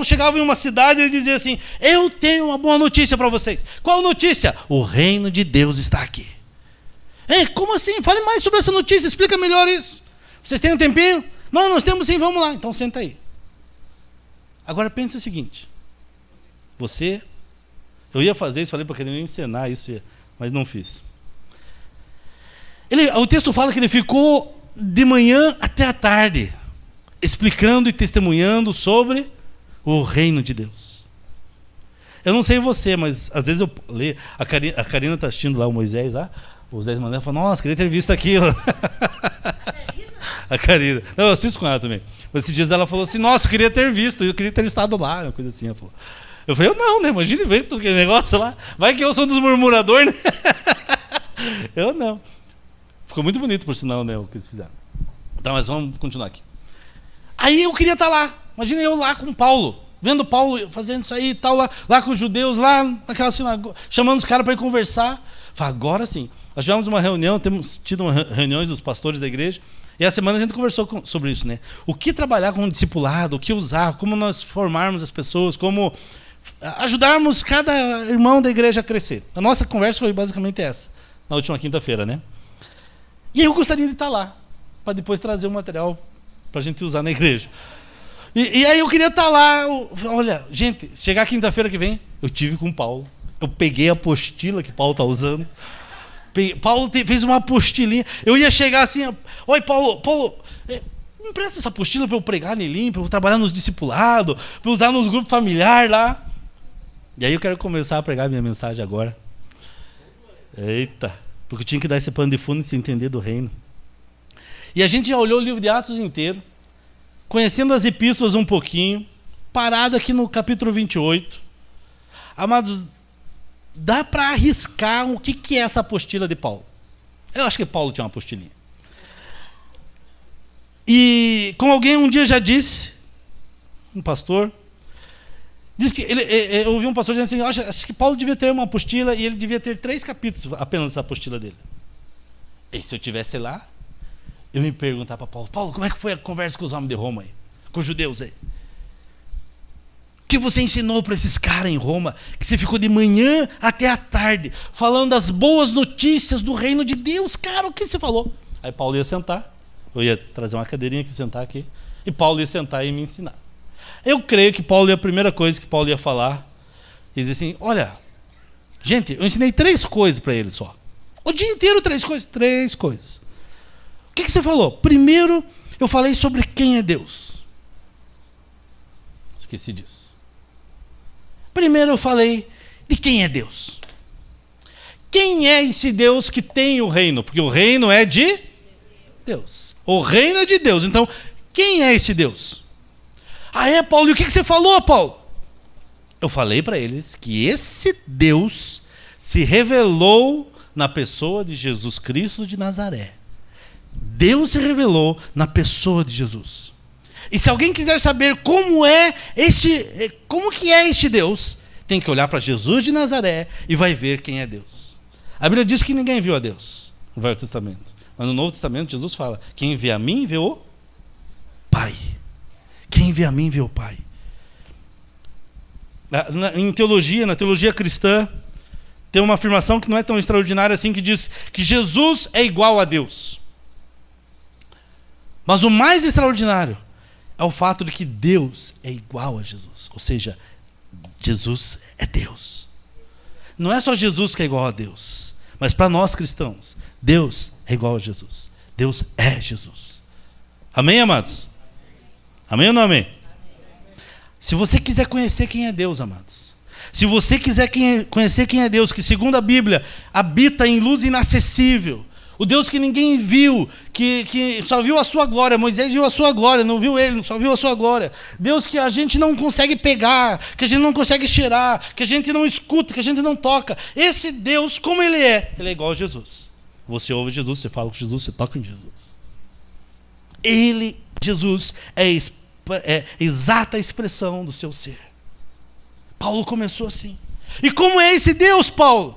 chegava em uma cidade e ele dizia assim, eu tenho uma boa notícia para vocês. Qual notícia? O reino de Deus está aqui. Como assim? Fale mais sobre essa notícia, explica melhor isso. Vocês têm um tempinho? Não, nós temos sim, vamos lá. Então senta aí. Agora pense o seguinte, eu ia fazer isso, falei para querer ensinar isso, mas não fiz. O texto fala que ele ficou de manhã até a tarde, explicando e testemunhando sobre o reino de Deus. Eu não sei você, mas às vezes eu leio. A Karina está assistindo lá o Moisés lá. O Moisés Mané fala, nossa, queria ter visto aquilo. A Karina. Não, eu assisto com ela também. Mas esses dias ela falou assim, nossa, eu queria ter visto, eu queria ter estado lá, uma coisa assim. Ela falou. Eu falei, eu não, né? Imagine ver todo aquele negócio lá. Vai que eu sou um dos murmuradores, né? Eu não. Ficou muito bonito, por sinal, né? O que eles fizeram. Tá, mas vamos continuar aqui. Aí eu queria estar lá. Imagina eu lá com Paulo. Vendo Paulo fazendo isso aí e tal, lá com os judeus, lá naquela sinagoga, chamando os caras para ir conversar. Falei, agora sim. Nós tivemos uma reunião, temos tido reuniões dos pastores da igreja, e a semana a gente conversou sobre isso, né? O que trabalhar com o discipulado, o que usar, como nós formarmos as pessoas, como ajudarmos cada irmão da igreja a crescer. A nossa conversa foi basicamente essa, na última quinta-feira, né? E eu gostaria de estar lá, para depois trazer o material para a gente usar na igreja. E aí eu queria estar lá. Olha, gente, chegar quinta-feira que vem, eu tive com o Paulo. Eu peguei a apostila que Paulo está usando. Paulo fez uma apostilinha. Eu ia chegar assim, oi Paulo, me empresta essa apostila para eu pregar nelinho, para eu trabalhar nos discipulados, para eu usar nos grupos familiares lá. E aí eu quero começar a pregar minha mensagem agora. Eita, porque eu tinha que dar esse pano de fundo e se entender do reino. E a gente já olhou o livro de Atos inteiro, conhecendo as epístolas um pouquinho, parado aqui no capítulo 28. Amados, dá para arriscar o que é essa apostila de Paulo. Eu acho que Paulo tinha uma apostilinha. E como alguém um dia já disse, um pastor, disse que eu ouvi um pastor dizendo assim, acho que Paulo devia ter uma apostila e ele devia ter 3 capítulos apenas essa apostila dele. E se eu tivesse lá, eu me perguntar para Paulo, como é que foi a conversa com os homens de Roma aí? Com os judeus aí? O que você ensinou para esses caras em Roma? Que você ficou de manhã até a tarde, falando das boas notícias do reino de Deus, cara, o que você falou? Aí Paulo ia sentar, eu ia trazer uma cadeirinha aqui, sentar aqui, e Paulo ia sentar e me ensinar. Eu creio que a primeira coisa que Paulo ia falar, ele dizia assim, olha, gente, eu ensinei 3 coisas para eles só. O dia inteiro 3 coisas. 3 coisas. O que você falou? Primeiro, eu falei sobre quem é Deus. Esqueci disso. Primeiro eu falei de quem é Deus. Quem é esse Deus que tem o reino? Porque o reino é de Deus. O reino é de Deus. Então, quem é esse Deus? Paulo, e o que você falou, Paulo? Eu falei para eles que esse Deus se revelou na pessoa de Jesus Cristo de Nazaré. Deus se revelou na pessoa de Jesus. E se alguém quiser saber como que é este Deus, tem que olhar para Jesus de Nazaré e vai ver quem é Deus. A Bíblia diz que ninguém viu a Deus no Velho Testamento. Mas no Novo Testamento Jesus fala, quem vê a mim vê o Pai. Quem vê a mim vê o Pai. Na teologia cristã, tem uma afirmação que não é tão extraordinária assim, que diz que Jesus é igual a Deus. Mas o mais extraordinário é o fato de que Deus é igual a Jesus. Ou seja, Jesus é Deus. Não é só Jesus que é igual a Deus, mas para nós cristãos, Deus é igual a Jesus. Deus é Jesus. Amém, amados? Amém ou não amém? Se você quiser conhecer quem é Deus, amados, se você quiser conhecer quem é Deus, que segundo a Bíblia habita em luz inacessível, o Deus que ninguém viu, que só viu a sua glória. Moisés viu a sua glória, não viu ele, só viu a sua glória. Deus que a gente não consegue pegar, que a gente não consegue cheirar, que a gente não escuta, que a gente não toca. Esse Deus, como ele é igual a Jesus. Você ouve Jesus, você fala com Jesus, você toca em Jesus. Jesus, é exata expressão do seu ser. Paulo começou assim. E como é esse Deus, Paulo?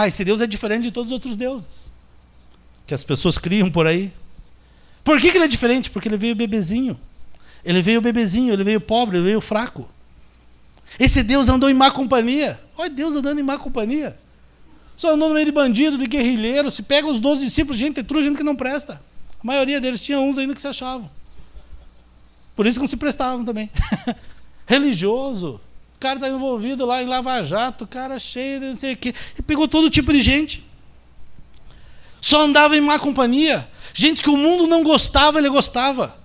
Esse Deus é diferente de todos os outros deuses que as pessoas criam por aí. Por que ele é diferente? Porque ele veio bebezinho. Ele veio pobre, ele veio fraco. Esse Deus andou em má companhia. Olha Deus andando em má companhia. Só andou no meio de bandido, de guerrilheiro. Se pega os 12 discípulos, gente que não presta. A maioria deles tinha uns ainda que se achavam. Por isso que não se prestavam também. Religioso. O cara está envolvido lá em Lava Jato, cara cheio de não sei o quê. E pegou todo tipo de gente. Só andava em má companhia. Gente que o mundo não gostava, ele gostava.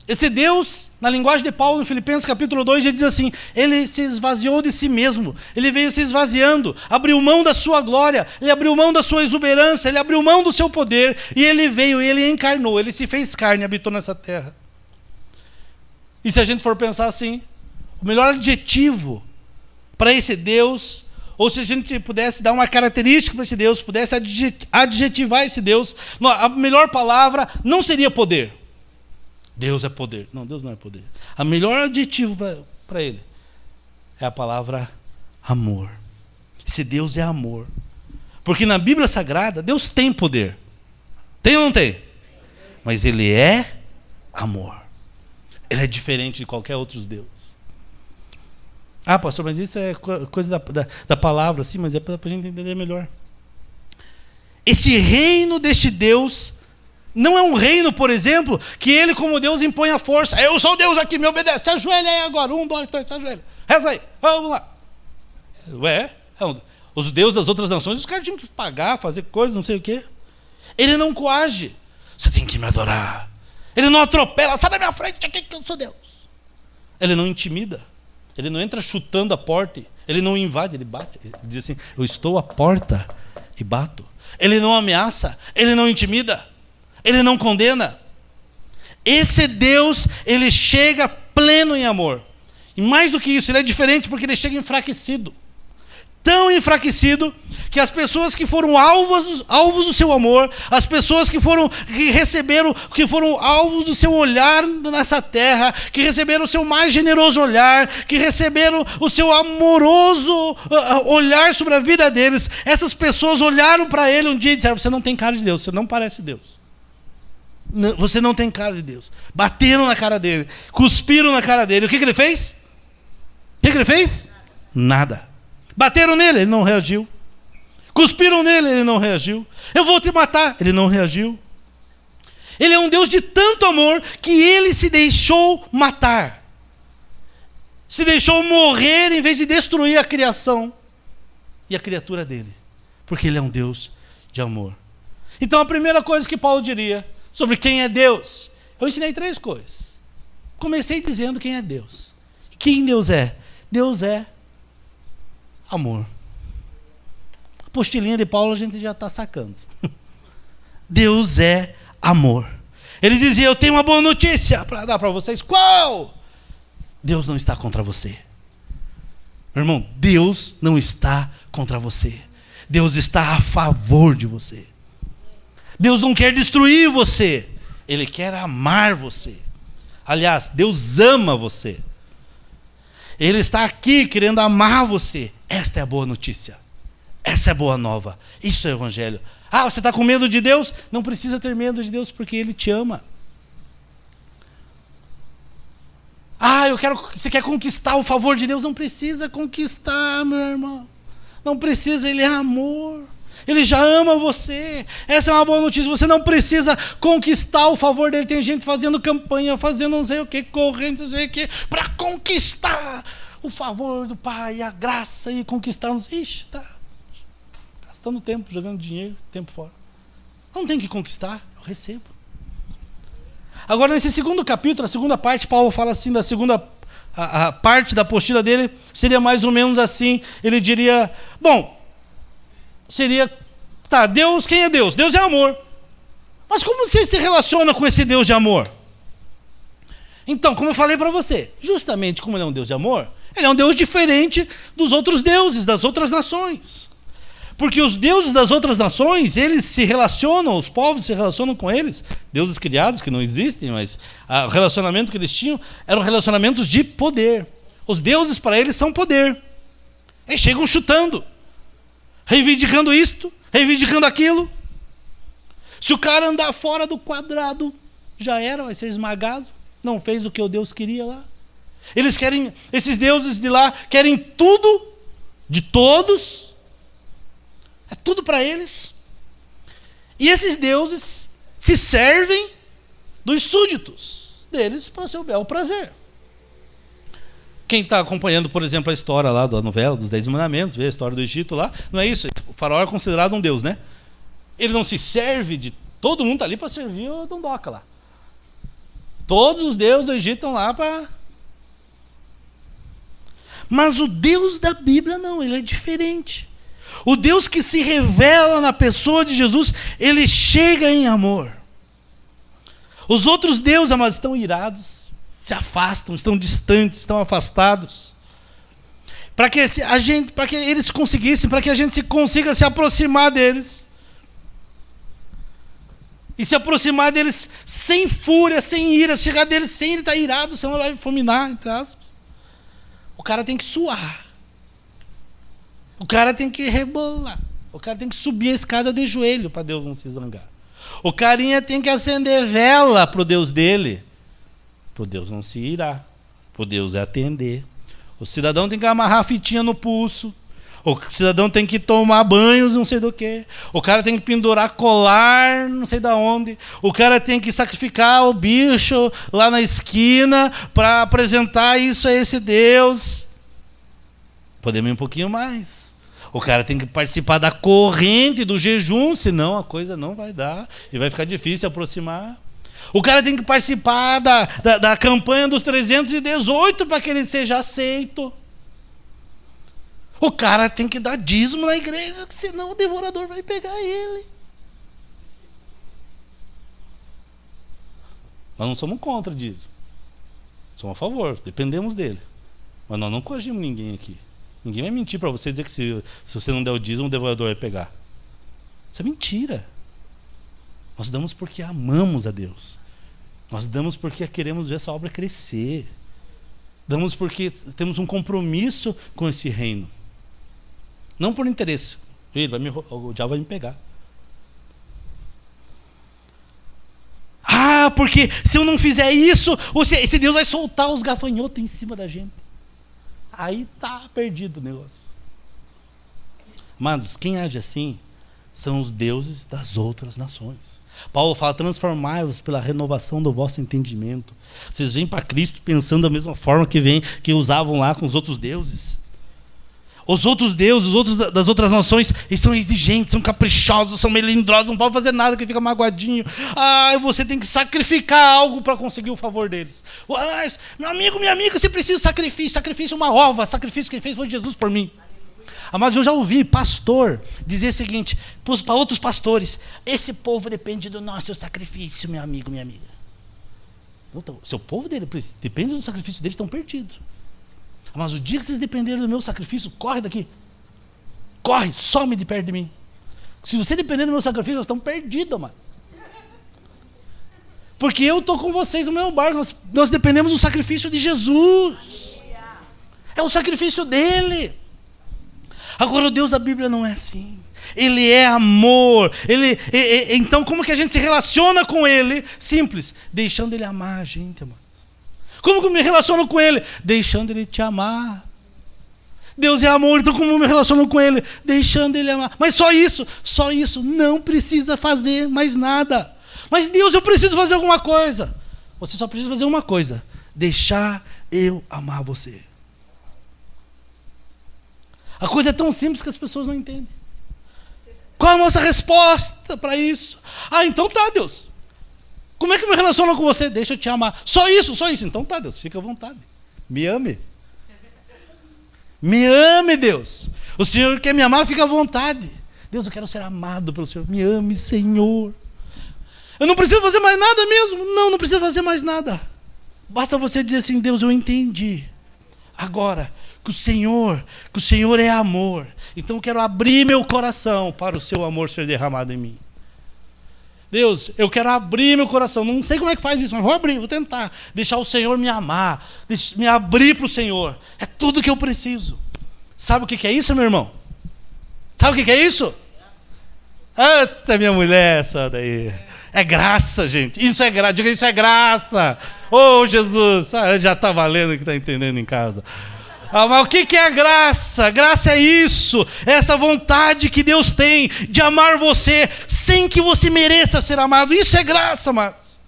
Esse Deus, na linguagem de Paulo, em Filipenses capítulo 2, ele diz assim: ele se esvaziou de si mesmo, ele veio se esvaziando, abriu mão da sua glória, ele abriu mão da sua exuberância, ele abriu mão do seu poder, e ele veio, ele encarnou, ele se fez carne e habitou nessa terra. E se a gente for pensar assim, o melhor adjetivo para esse Deus, ou se a gente pudesse dar uma característica para esse Deus, pudesse adjetivar esse Deus, a melhor palavra não seria poder. Deus é poder. Não, Deus não é poder. O melhor adjetivo para ele é a palavra amor. Esse Deus é amor. Porque na Bíblia Sagrada, Deus tem poder. Tem ou não tem? Mas ele é amor. Ele é diferente de qualquer outro Deus. Ah, pastor, mas isso é coisa da palavra, sim, mas é para a gente entender melhor. Este reino deste Deus não é um reino, por exemplo, que ele como Deus impõe a força. Eu sou Deus aqui, me obedece. Se ajoelha aí agora. 1, 2, 3, se ajoelha. Reza aí. Vamos lá. Os deuses das outras nações, os caras tinham que pagar, fazer coisas, não sei o quê. Ele não coage. Você tem que me adorar. Ele não atropela. Sai da minha frente aqui que eu sou Deus. Ele não intimida. Ele não entra chutando a porta. Ele não invade, ele bate. Ele diz assim: eu estou à porta e bato. Ele não ameaça. Ele não intimida. Ele não condena. Esse Deus, ele chega pleno em amor. E mais do que isso, ele é diferente porque ele chega enfraquecido. Tão enfraquecido que as pessoas que foram alvos do seu amor, as pessoas que foram alvos do seu olhar nessa terra, que receberam o seu mais generoso olhar, que receberam o seu amoroso olhar sobre a vida deles, essas pessoas olharam para ele um dia e disseram: você não tem cara de Deus, você não parece Deus. Você não tem cara de Deus. Bateram na cara dele, cuspiram na cara dele. O que ele fez? Nada. Bateram nele, ele não reagiu. Cuspiram nele, ele não reagiu. Eu vou te matar, ele não reagiu. Ele é um Deus de tanto amor que ele se deixou matar. Se deixou morrer em vez de destruir a criação e a criatura dele. Porque ele é um Deus de amor. Então a primeira coisa que Paulo diria sobre quem é Deus, eu ensinei 3 coisas. Comecei dizendo quem é Deus. Quem Deus é? Deus é amor. A apostilinha de Paulo a gente já está sacando. Deus é amor. Ele dizia: eu tenho uma boa notícia para dar para vocês. Qual? Deus não está contra você. Meu irmão, Deus não está contra você. Deus está a favor de você. Deus não quer destruir você. Ele quer amar você. Aliás, Deus ama você. Ele está aqui querendo amar você. Esta é a boa notícia. Essa é a boa nova. Isso é o evangelho. Ah, você está com medo de Deus? Não precisa ter medo de Deus, porque Ele te ama. Ah, você quer conquistar o favor de Deus? Não precisa conquistar, meu irmão. Não precisa, Ele é amor. Ele já ama você. Essa é uma boa notícia. Você não precisa conquistar o favor dele. Tem gente fazendo campanha, fazendo não sei o que, correndo não sei o que, para conquistar o favor do Pai, a graça e conquistar. Ixi, está gastando tempo, jogando dinheiro, tempo fora. Não tem que conquistar, eu recebo. Agora, nesse segundo capítulo, a segunda parte, Paulo fala assim, da segunda a parte da apostila dele, seria mais ou menos assim. Ele diria: bom, seria, tá, Deus, quem é Deus? Deus é amor. Mas como você se relaciona com esse Deus de amor? Então, como eu falei para você, justamente como ele é um Deus de amor, ele é um Deus diferente dos outros deuses, das outras nações. Porque os deuses das outras nações, eles se relacionam, os povos se relacionam com eles, deuses criados que não existem, mas o relacionamento que eles tinham eram relacionamentos de poder. Os deuses para eles são poder. Eles chegam chutando, reivindicando isto, reivindicando aquilo. Se o cara andar fora do quadrado, já era, vai ser esmagado. Não fez o que o Deus queria lá. Eles querem, esses deuses de lá, querem tudo de todos. É tudo para eles. E esses deuses se servem dos súditos deles para seu bel prazer. Quem está acompanhando, por exemplo, a história lá da novela dos 10 Mandamentos, vê a história do Egito lá, não é isso? O faraó é considerado um deus, né? Ele não se serve de... Todo mundo está ali para servir o Dondoca lá. Todos os deuses do Egito estão lá para... Mas o Deus da Bíblia não, ele é diferente. O Deus que se revela na pessoa de Jesus, ele chega em amor. Os outros deuses, amados, estão irados, se afastam, estão distantes, estão afastados. Para que eles conseguissem, para que a gente consiga se aproximar deles. E se aproximar deles sem fúria, sem ira, chegar deles sem ele estar irado, senão vai fulminar, entre aspas. O cara tem que suar. O cara tem que rebolar. O cara tem que subir a escada de joelho para Deus não se zangar. O carinha tem que acender vela para o Deus dele, para o Deus não se irar, para o Deus atender. O cidadão tem que amarrar a fitinha no pulso. O cidadão tem que tomar banhos, não sei do que. O cara tem que pendurar colar, não sei da onde. O cara tem que sacrificar o bicho lá na esquina para apresentar isso a esse Deus. Podemos ir um pouquinho mais. O cara tem que participar da corrente do jejum, senão a coisa não vai dar e vai ficar difícil aproximar. O cara tem que participar da campanha dos 318 para que ele seja aceito. O cara tem que dar dízimo na igreja, senão o devorador vai pegar ele. Nós não somos contra dízimo. Somos a favor, dependemos dele. Mas nós não coagimos ninguém aqui. Ninguém vai mentir para você dizer que se você não der o dízimo, o devorador vai pegar. Isso é mentira. Nós damos porque amamos a Deus. Nós damos porque queremos ver essa obra crescer. Damos porque temos um compromisso com esse reino. Não por interesse. O diabo vai me pegar. Ah, porque se eu não fizer isso, esse Deus vai soltar os gafanhotos em cima da gente. Aí tá perdido o negócio. Amados, quem age assim são os deuses das outras nações. Paulo fala: transformai-vos pela renovação do vosso entendimento. Vocês vêm para Cristo pensando da mesma forma que usavam lá com os outros deuses. Os outros deuses, os outros das outras nações, eles são exigentes, são caprichosos, são melindrosos, não podem fazer nada, que fica magoadinho. Ah, você tem que sacrificar algo para conseguir o favor deles. Ah, meu amigo, minha amiga, você precisa de sacrifício. Sacrifício é uma ova, sacrifício quem fez foi Jesus por mim. Mas eu já ouvi pastor dizer o seguinte para outros pastores: esse povo depende do nosso sacrifício, meu amigo, minha amiga. Então, se o povo dele depende do sacrifício deles, estão perdidos. Mas o dia que vocês dependerem do meu sacrifício, corre daqui. Corre, some de perto de mim. Se você depender do meu sacrifício, nós estamos perdidos, mano. Porque eu estou com vocês no meu barco. Nós dependemos do sacrifício de Jesus. É o sacrifício dele. Agora, o Deus da Bíblia não é assim. Ele é amor. Então, como que a gente se relaciona com ele? Simples, deixando ele amar a gente, amor. Como que eu me relaciono com ele? Deixando ele te amar. Deus é amor, então como eu me relaciono com ele? Deixando ele amar. Mas só isso, não precisa fazer mais nada. Mas Deus, eu preciso fazer alguma coisa. Você só precisa fazer uma coisa: deixar eu amar você. A coisa é tão simples que as pessoas não entendem. Qual é a nossa resposta para isso? Ah, então tá, Deus. Como é que eu me relaciono com você? Deixa eu te amar. Só isso. Então tá, Deus, fica à vontade. Me ame. Me ame, Deus. O Senhor quer me amar, fica à vontade. Deus, eu quero ser amado pelo Senhor. Me ame, Senhor. Eu não preciso fazer mais nada mesmo. Não preciso fazer mais nada. Basta você dizer assim: Deus, eu entendi. Agora, que o Senhor é amor. Então eu quero abrir meu coração para o seu amor ser derramado em mim. Deus, eu quero abrir meu coração. Não sei como é que faz isso, mas vou abrir, vou tentar. Deixar o Senhor me amar. Me abrir para o Senhor. É tudo que eu preciso. Sabe o que é isso, meu irmão? Sabe o que é isso? Eita, minha mulher, essa daí. É graça, gente. Isso é graça. Diga, isso é graça. Oh, Jesus. Já está valendo que está entendendo em casa. Mas o que é a graça? Graça é isso, é essa vontade que Deus tem de amar você sem que você mereça ser amado. Isso é graça, amados.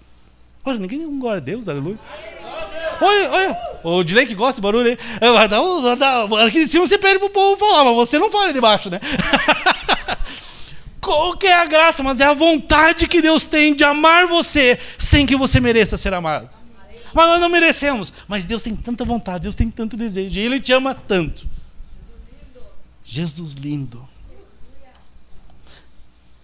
Olha, ninguém não glória a Deus, aleluia. Olha, o Dilei que gosta de barulho aí. Aqui em cima você pede para o povo falar, mas você não fala de baixo, né? Qual que é a graça? Mas é a vontade que Deus tem de amar você sem que você mereça ser amado. Mas nós não merecemos. Mas Deus tem tanta vontade, Deus tem tanto desejo. E Ele te ama tanto. Jesus lindo.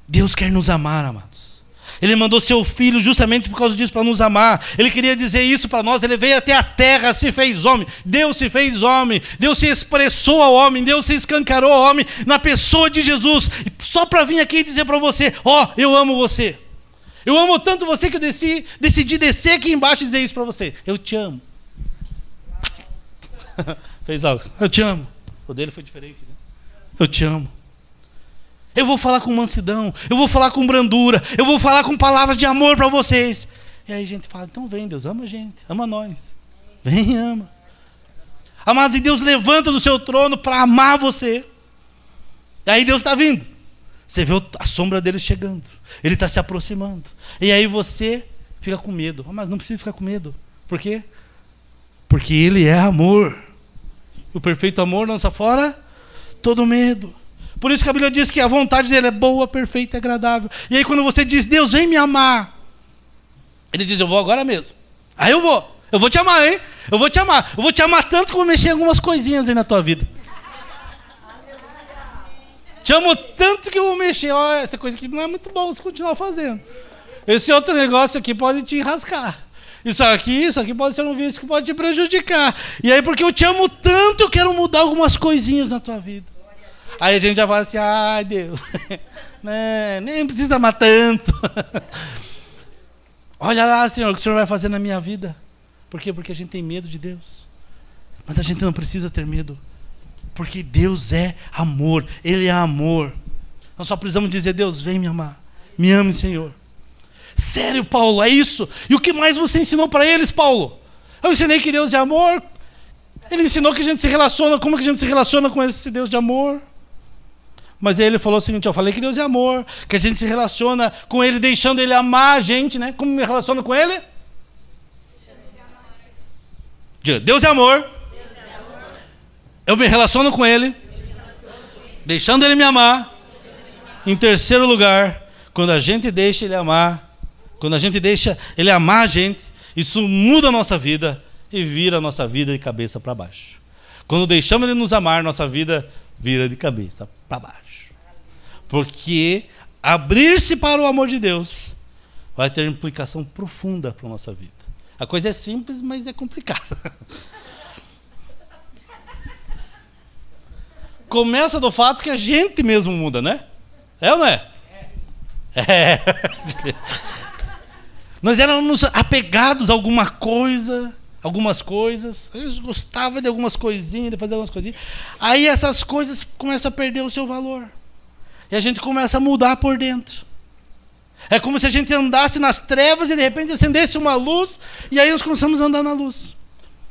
Deus quer nos amar, amados. Ele mandou seu Filho justamente por causa disso, para nos amar. Ele queria dizer isso para nós. Ele veio até a terra, se fez homem. Deus se fez homem. Deus se expressou ao homem. Deus se escancarou ao homem na pessoa de Jesus. Só para vir aqui e dizer para você: ó, eu amo você. Eu amo tanto você que eu decidi descer aqui embaixo e dizer isso para você. Eu te amo. Fez algo. Eu te amo. O dele foi diferente, né? Eu te amo. Eu vou falar com mansidão, eu vou falar com brandura, eu vou falar com palavras de amor para vocês. E aí a gente fala: então vem, Deus, ama a gente, ama nós. Vem e ama. Amados, e Deus levanta do seu trono para amar você. E aí Deus está vindo. Você vê a sombra dele chegando. Ele está se aproximando. E aí você fica com medo. Mas não precisa ficar com medo. Por quê? Porque Ele é amor. O perfeito amor lança fora todo medo. Por isso que a Bíblia diz que a vontade dele é boa, perfeita e agradável. E aí quando você diz: Deus, vem me amar, Ele diz: eu vou agora mesmo. Aí eu vou te amar, hein? Eu vou te amar tanto que eu vou mexer em algumas coisinhas aí na tua vida. Te amo tanto que eu vou mexer. Ó, essa coisa aqui não é muito bom você continuar fazendo. Esse outro negócio aqui pode te enrascar. Isso aqui pode ser um vício que pode te prejudicar. E aí porque eu te amo tanto, eu quero mudar algumas coisinhas na tua vida. Aí a gente já fala assim: ai Deus, né, nem precisa amar tanto. Olha lá, Senhor, o que o Senhor vai fazer na minha vida. Por quê? Porque a gente tem medo de Deus. Mas a gente não precisa ter medo. Porque Deus é amor, Ele é amor. Nós só precisamos dizer: Deus, vem me amar. Me ame, Senhor. Sério, Paulo, é isso? E o que mais você ensinou para eles, Paulo? Eu ensinei que Deus é amor. Ele ensinou que a gente se relaciona, como que a gente se relaciona com esse Deus de amor. Mas aí ele falou o seguinte: eu falei que Deus é amor, que a gente se relaciona com Ele deixando Ele amar a gente, né? Como me relaciono com Ele? Diga: Deus é amor. Eu me relaciono com Ele, deixando Ele me amar. Em terceiro lugar, quando a gente deixa Ele amar, quando a gente deixa Ele amar a gente, isso muda a nossa vida e vira a nossa vida de cabeça para baixo. Quando deixamos Ele nos amar, nossa vida vira de cabeça para baixo. Porque abrir-se para o amor de Deus vai ter implicação profunda para a nossa vida. A coisa é simples, mas é complicada. Começa do fato que a gente mesmo muda, né? É ou não é? É. Nós éramos apegados a algumas coisas. A gente gostava de algumas coisinhas, de fazer algumas coisinhas. Aí essas coisas começam a perder o seu valor. E a gente começa a mudar por dentro. É como se a gente andasse nas trevas e de repente acendesse uma luz, e aí nós começamos a andar na luz.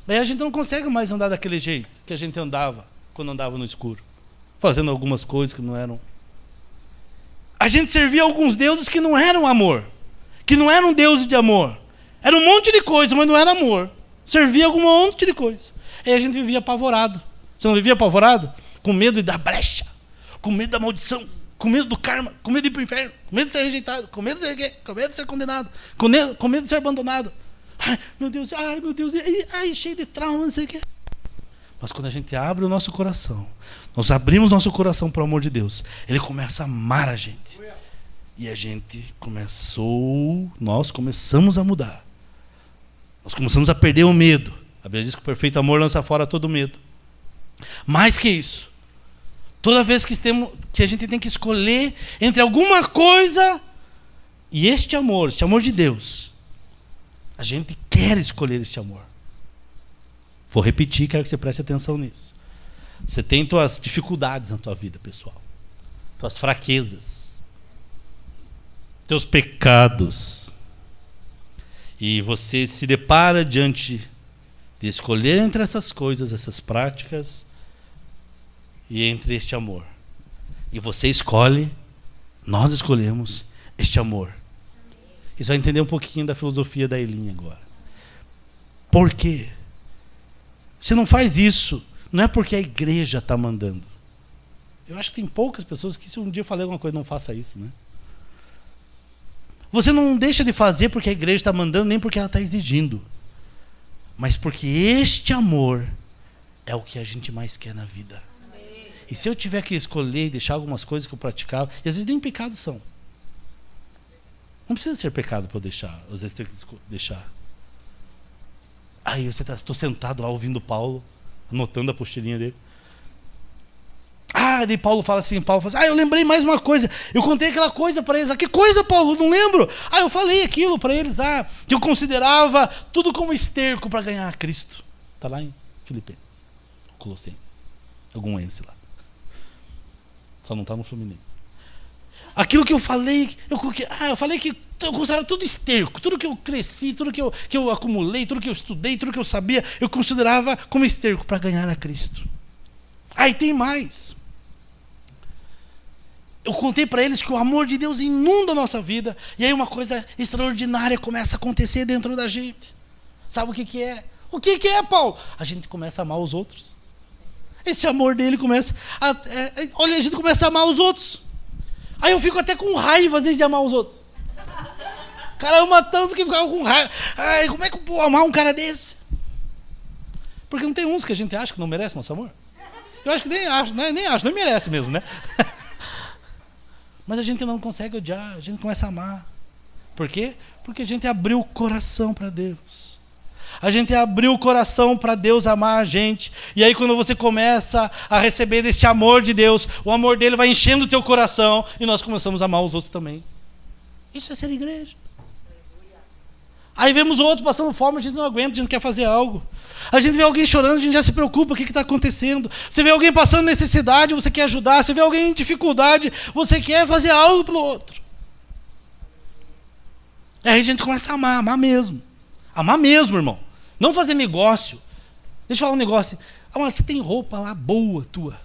Aí a gente não consegue mais andar daquele jeito que a gente andava quando andava no escuro, fazendo algumas coisas que não eram. A gente servia alguns deuses que não eram amor, que não eram deuses de amor. Era um monte de coisa, mas não era amor. Servia algum monte de coisa. Aí a gente vivia apavorado. Você não vivia apavorado? Com medo de dar brecha, com medo da maldição, com medo do karma, com medo de ir para o inferno, com medo de ser rejeitado, com medo de ser gay, com medo de ser condenado, com medo de ser abandonado. Ai, meu Deus, cheio de trauma, não sei o quê. Mas quando a gente abre o nosso coração, nós abrimos nosso coração para o amor de Deus, Ele começa a amar a gente. E nós começamos a mudar. Nós começamos a perder o medo. A Bíblia diz que o perfeito amor lança fora todo medo. Mais que isso, toda vez que a gente tem que escolher entre alguma coisa e este amor de Deus, a gente quer escolher este amor. Vou repetir, quero que você preste atenção nisso. Você tem tuas dificuldades na tua vida, pessoal. Tuas fraquezas. Teus pecados. E você se depara diante de escolher entre essas coisas, essas práticas, e entre este amor. E você escolhe, nós escolhemos este amor. E você vai entender um pouquinho da filosofia da Elinha agora. Por quê? Você não faz isso, não é porque a igreja está mandando. Eu acho que tem poucas pessoas que, se um dia eu falei alguma coisa, não faça isso, né? Você não deixa de fazer porque a igreja está mandando, nem porque ela está exigindo. mas porque este amor é o que a gente mais quer na vida. E se eu tiver que escolher e deixar algumas coisas que eu praticava, e às vezes nem pecados são. Não precisa ser pecado para eu deixar, às vezes tem que deixar. Aí você estou sentado lá ouvindo Paulo, anotando a apostilinha dele. Daí Paulo fala assim, eu lembrei mais uma coisa, eu contei aquela coisa para eles. Que coisa, Paulo? Não lembro. Eu falei aquilo para eles, que eu considerava tudo como esterco para ganhar a Cristo. Está lá em Filipenses, Colossenses, algum ence lá. Só não está no Fluminense. Aquilo que eu falei, eu falei que eu considerava tudo esterco, tudo que eu cresci, tudo que eu acumulei, tudo que eu estudei, tudo que eu sabia, eu considerava como esterco para ganhar a Cristo. Aí tem mais. Eu contei para eles que o amor de Deus inunda a nossa vida, e aí uma coisa extraordinária começa a acontecer dentro da gente. Sabe o que é? O que é, Paulo? A gente começa a amar os outros. Esse amor dele começa a gente começa a amar os outros. Aí eu fico até com raiva às vezes de amar os outros. Cara, ama tanto que ficava com raiva. Como é que eu vou amar um cara desse? Porque não tem uns que a gente acha que não merece nosso amor? Eu acho que nem acho, nem merece mesmo, né? Mas a gente não consegue odiar, a gente começa a amar. Por quê? Porque a gente abriu o coração para Deus. A gente abriu o coração para Deus amar a gente. E aí quando você começa a receber desse amor de Deus, o amor dele vai enchendo o teu coração e nós começamos a amar os outros também. Isso é ser igreja. Aí vemos o outro passando fome, a gente não aguenta, a gente quer fazer algo. A gente vê alguém chorando, a gente já se preocupa, o que está acontecendo? Você vê alguém passando necessidade, você quer ajudar. Você vê alguém em dificuldade, você quer fazer algo pelo outro. Aí a gente começa a amar mesmo. Amar mesmo, irmão. Não fazer negócio. Deixa eu falar um negócio. Mas você tem roupa lá boa tua.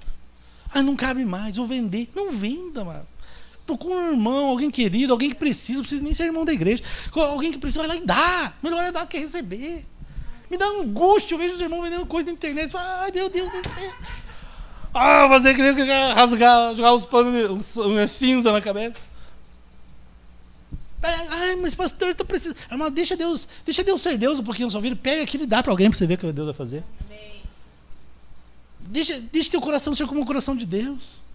Não cabe mais, vou vender. Não venda, mano. Procura um irmão, alguém querido, alguém que precisa. Não precisa nem ser irmão da igreja. Alguém que precisa, vai lá e dá. Melhor é dar que receber. Me dá angústia, eu vejo os irmãos vendendo coisa na internet. Ai, meu Deus do céu. Fazer que nem rasgar, jogar os panos cinza na cabeça. Mas pastor, eu tô precisando. Mas deixa Deus ser Deus um pouquinho na sua vida. Pega aquilo e dá para alguém para você ver o que Deus vai fazer. Amém. Deixa teu coração ser como o coração de Deus.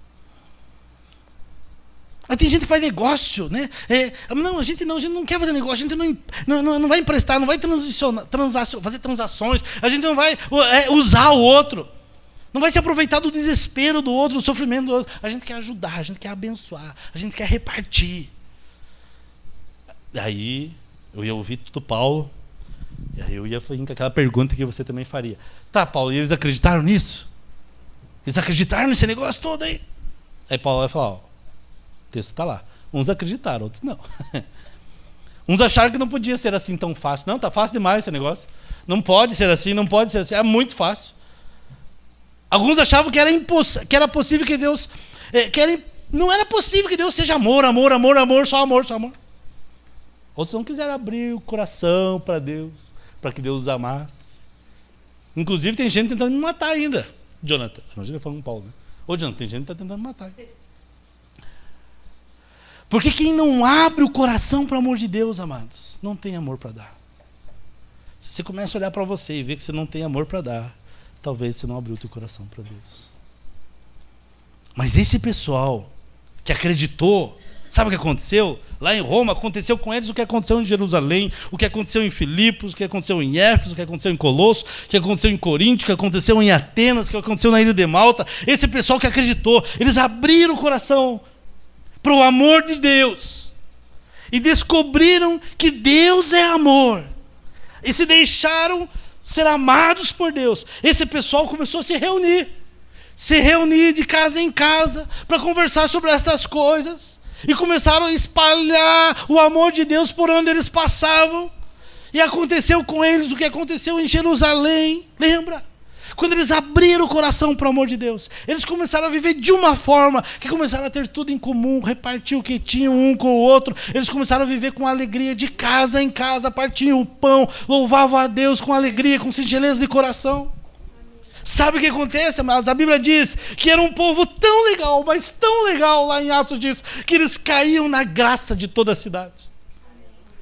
Mas tem gente que faz negócio, né? A gente não quer fazer negócio, a gente não vai emprestar, não vai fazer transações, a gente não vai usar o outro, não vai se aproveitar do desespero do outro, do sofrimento do outro. A gente quer ajudar, a gente quer abençoar, a gente quer repartir. Daí eu ia ouvir tudo Paulo, e aí eu ia fazer aquela pergunta que você também faria. Tá, Paulo, e eles acreditaram nisso? Eles acreditaram nesse negócio todo aí? Aí Paulo vai falar, o texto está lá. Uns acreditaram, outros não. Uns acharam que não podia ser assim tão fácil. Não, está fácil demais esse negócio. Não pode ser assim, não pode ser assim. É muito fácil. Alguns achavam que era possível que Deus... não era possível que Deus seja amor, só amor. Outros não quiseram abrir o coração para Deus, para que Deus os amasse. Inclusive tem gente tentando me matar ainda. Jonathan, imagina falando com Paulo, né? Ô Jonathan, tem gente que está tentando me matar. Porque quem não abre o coração para o amor de Deus, amados, não tem amor para dar. Se você começa a olhar para você e ver que você não tem amor para dar, talvez você não abriu o teu coração para Deus. Mas esse pessoal que acreditou, sabe o que aconteceu? Lá em Roma aconteceu com eles o que aconteceu em Jerusalém, o que aconteceu em Filipos, o que aconteceu em Éfeso, o que aconteceu em Colosso, o que aconteceu em Corinto, o que aconteceu em Atenas, o que aconteceu na ilha de Malta. Esse pessoal que acreditou, eles abriram o coração para o amor de Deus e descobriram que Deus é amor e se deixaram ser amados por Deus. Esse pessoal começou a se reunir de casa em casa para conversar sobre estas coisas e começaram a espalhar o amor de Deus por onde eles passavam. E aconteceu com eles o que aconteceu em Jerusalém, lembra? Quando eles abriram o coração para o amor de Deus, eles começaram a viver de uma forma que começaram a ter tudo em comum, repartir o que tinham um com o outro. Eles começaram a viver com alegria de casa em casa, partiam o pão, louvavam a Deus com alegria, com singeleza de coração. Sabe o que acontece, amados? A Bíblia diz que era um povo tão legal, mas tão legal, lá em Atos diz, que eles caíam na graça de toda a cidade.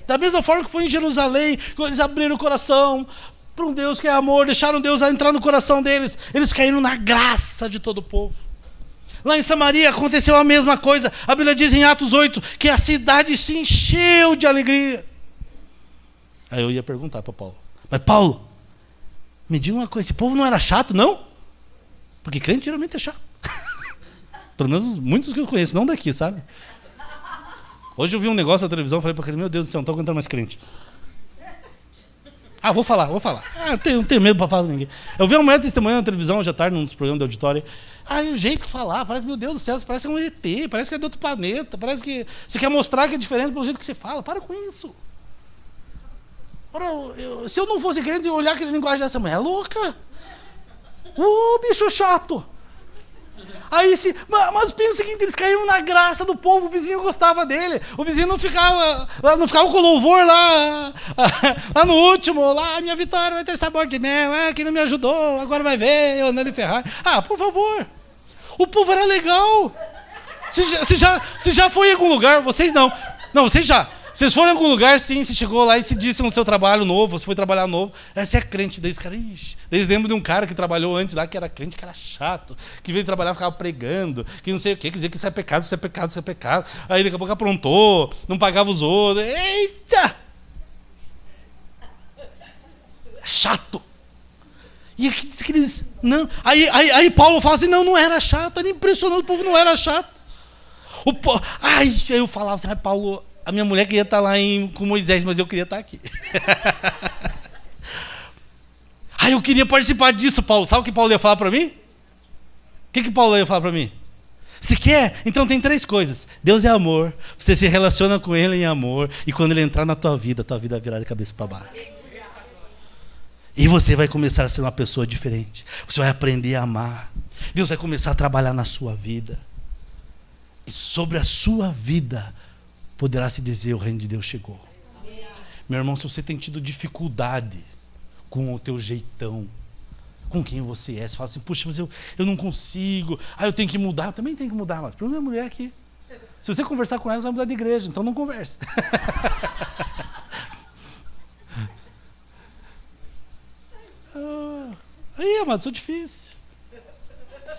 Da mesma forma que foi em Jerusalém, quando eles abriram o coração, para um Deus que é amor, deixaram Deus entrar no coração deles. Eles caíram na graça de todo o povo. Lá em Samaria aconteceu a mesma coisa. A Bíblia diz em Atos 8 que a cidade se encheu de alegria. Aí eu ia perguntar para Paulo: mas Paulo, me diga uma coisa, esse povo não era chato, não? Porque crente geralmente é chato. Pelo menos muitos que eu conheço, não daqui, sabe? Hoje eu vi um negócio na televisão, falei para ele: meu Deus do céu, não estou aguentando mais crente. Vou falar. Não tenho medo para falar com ninguém. Eu vi uma mulher testemunhando na televisão hoje à tarde, num dos programas de auditório. E o jeito de falar, parece, meu Deus do céu, parece que é um ET, parece que é de outro planeta, parece que você quer mostrar que é diferente pelo jeito que você fala. Para com isso. Ora, se eu não fosse crente, eu olhar aquele linguagem dessa mulher, é louca. Bicho chato. Mas pensa o seguinte, eles caíram na graça do povo, o vizinho gostava dele, o vizinho não ficava com louvor lá no último, minha vitória vai ter sabor de mel, quem não me ajudou, agora vai ver, eu andando em Ferrari. Por favor, o povo era legal. Você já foi em algum lugar, vocês não, vocês já. Vocês foram em algum lugar, sim, você chegou lá e se disse no seu trabalho novo, você foi trabalhar novo, você é crente, daí os caras, eles lembram de um cara que trabalhou antes lá, que era crente, que era chato, que veio trabalhar, ficava pregando, que não sei o quê, quer dizer que isso é pecado, isso é pecado, isso é pecado, aí daqui a pouco aprontou, não pagava os outros, eita! Chato! E aqui diz que eles, não, aí Paulo fala assim, não era chato, era impressionante, o povo não era chato. Aí eu falava assim, Paulo, a minha mulher queria estar lá com Moisés, mas eu queria estar aqui. Eu queria participar disso, Paulo. Sabe o que Paulo ia falar para mim? O que Paulo ia falar para mim? Se quer, então tem 3 coisas. Deus é amor, você se relaciona com Ele em amor, e quando Ele entrar na tua vida vai virar de cabeça para baixo. E você vai começar a ser uma pessoa diferente. Você vai aprender a amar. Deus vai começar a trabalhar na sua vida. E sobre a sua vida poderá se dizer: o reino de Deus chegou. Meu irmão, se você tem tido dificuldade com o teu jeitão, com quem você é, você fala assim: puxa, mas eu não consigo, eu tenho que mudar. Eu também tenho que mudar, mas o problema é a mulher aqui. Se você conversar com ela, você vai mudar de igreja, então não converse. Amado, sou difícil.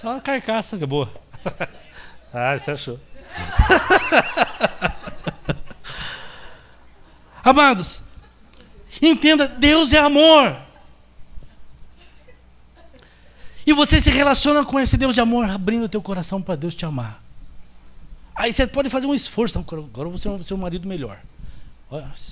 Só a carcaça que é boa. Você achou. Amados, entenda, Deus é amor. E você se relaciona com esse Deus de amor, abrindo o teu coração para Deus te amar. Aí você pode fazer um esforço. Agora eu vou ser um marido melhor.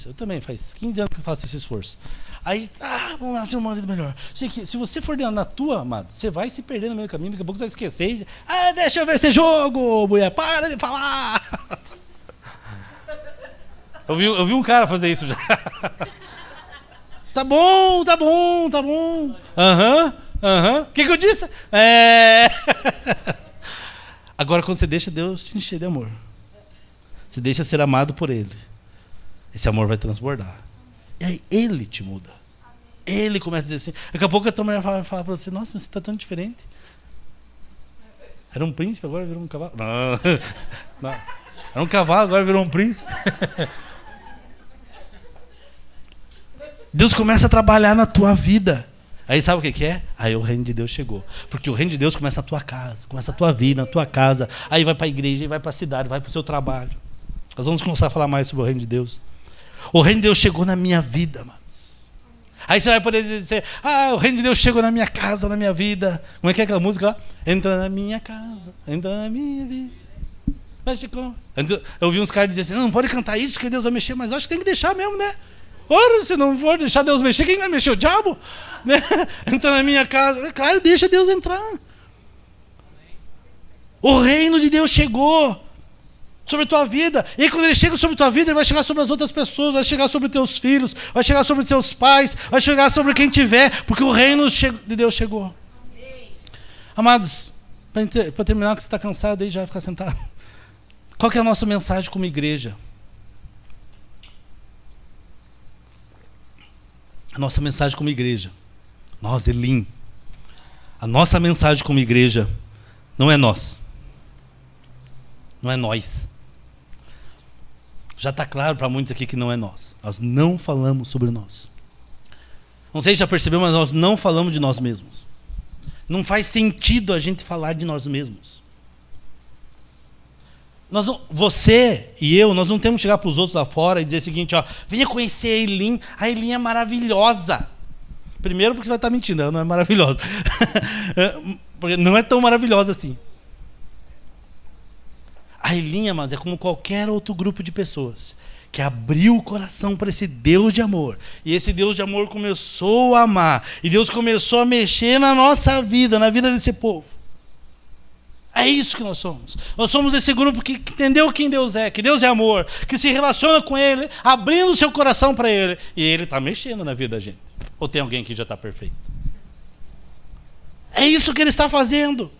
Eu também, faz 15 anos que eu faço esse esforço. Aí, vamos lá ser um marido melhor. Se você for na tua, amado, você vai se perder no meio do caminho, daqui a pouco você vai esquecer. Deixa eu ver esse jogo, mulher, para de falar. Eu vi um cara fazer isso já. Tá bom. Aham. O que eu disse? Agora, quando você deixa Deus te encher de amor, você deixa ser amado por Ele, esse amor vai transbordar. E aí Ele te muda. Ele começa a dizer assim. Daqui a pouco a tua mulher fala para você: nossa, mas você está tão diferente. Era um príncipe, agora virou um cavalo. Não. Era um cavalo, agora virou um príncipe. Deus começa a trabalhar na tua vida. Aí sabe o que é? Aí o reino de Deus chegou. Porque o reino de Deus começa na tua casa, começa a tua vida, na tua casa. Aí vai para a igreja, aí vai para a cidade, vai para o seu trabalho. Nós vamos começar a falar mais sobre o reino de Deus. O reino de Deus chegou na minha vida, amados. Aí você vai poder dizer: o reino de Deus chegou na minha casa, na minha vida. Como é que é aquela música lá? Entra na minha casa, entra na minha vida. Eu vi uns caras dizer assim: não pode cantar isso que Deus vai mexer, mas eu acho que tem que deixar mesmo, né? Ora, se não for deixar Deus mexer, quem vai mexer? O diabo? Né? Entra na minha casa. Claro, deixa Deus entrar. O reino de Deus chegou sobre a tua vida. E aí, quando ele chega sobre a tua vida, ele vai chegar sobre as outras pessoas, vai chegar sobre os teus filhos, vai chegar sobre os teus pais, vai chegar sobre quem tiver, porque o reino de Deus chegou. Amados, para terminar, que você está cansado aí, já vai ficar sentado. Qual que é a nossa mensagem como igreja? A nossa mensagem como igreja, nós, Elim, a nossa mensagem como igreja não é nós, não é nós. Já está claro para muitos aqui que não é nós. Nós não falamos sobre nós. Não sei se já percebeu, mas nós não falamos de nós mesmos. Não faz sentido a gente falar de nós mesmos. Você e eu, nós não temos que chegar para os outros lá fora e dizer o seguinte, ó, venha conhecer a Eileen. A Eileen é maravilhosa. Primeiro porque você vai estar mentindo, ela não é maravilhosa. Porque não é tão maravilhosa assim. A Eileen, amados, é como qualquer outro grupo de pessoas que abriu o coração para esse Deus de amor. E esse Deus de amor começou a amar. E Deus começou a mexer na nossa vida, na vida desse povo. É isso que nós somos. Nós somos esse grupo que entendeu quem Deus é, que Deus é amor, que se relaciona com Ele, abrindo o seu coração para Ele. E Ele está mexendo na vida da gente. Ou tem alguém que já está perfeito? É isso que Ele está fazendo.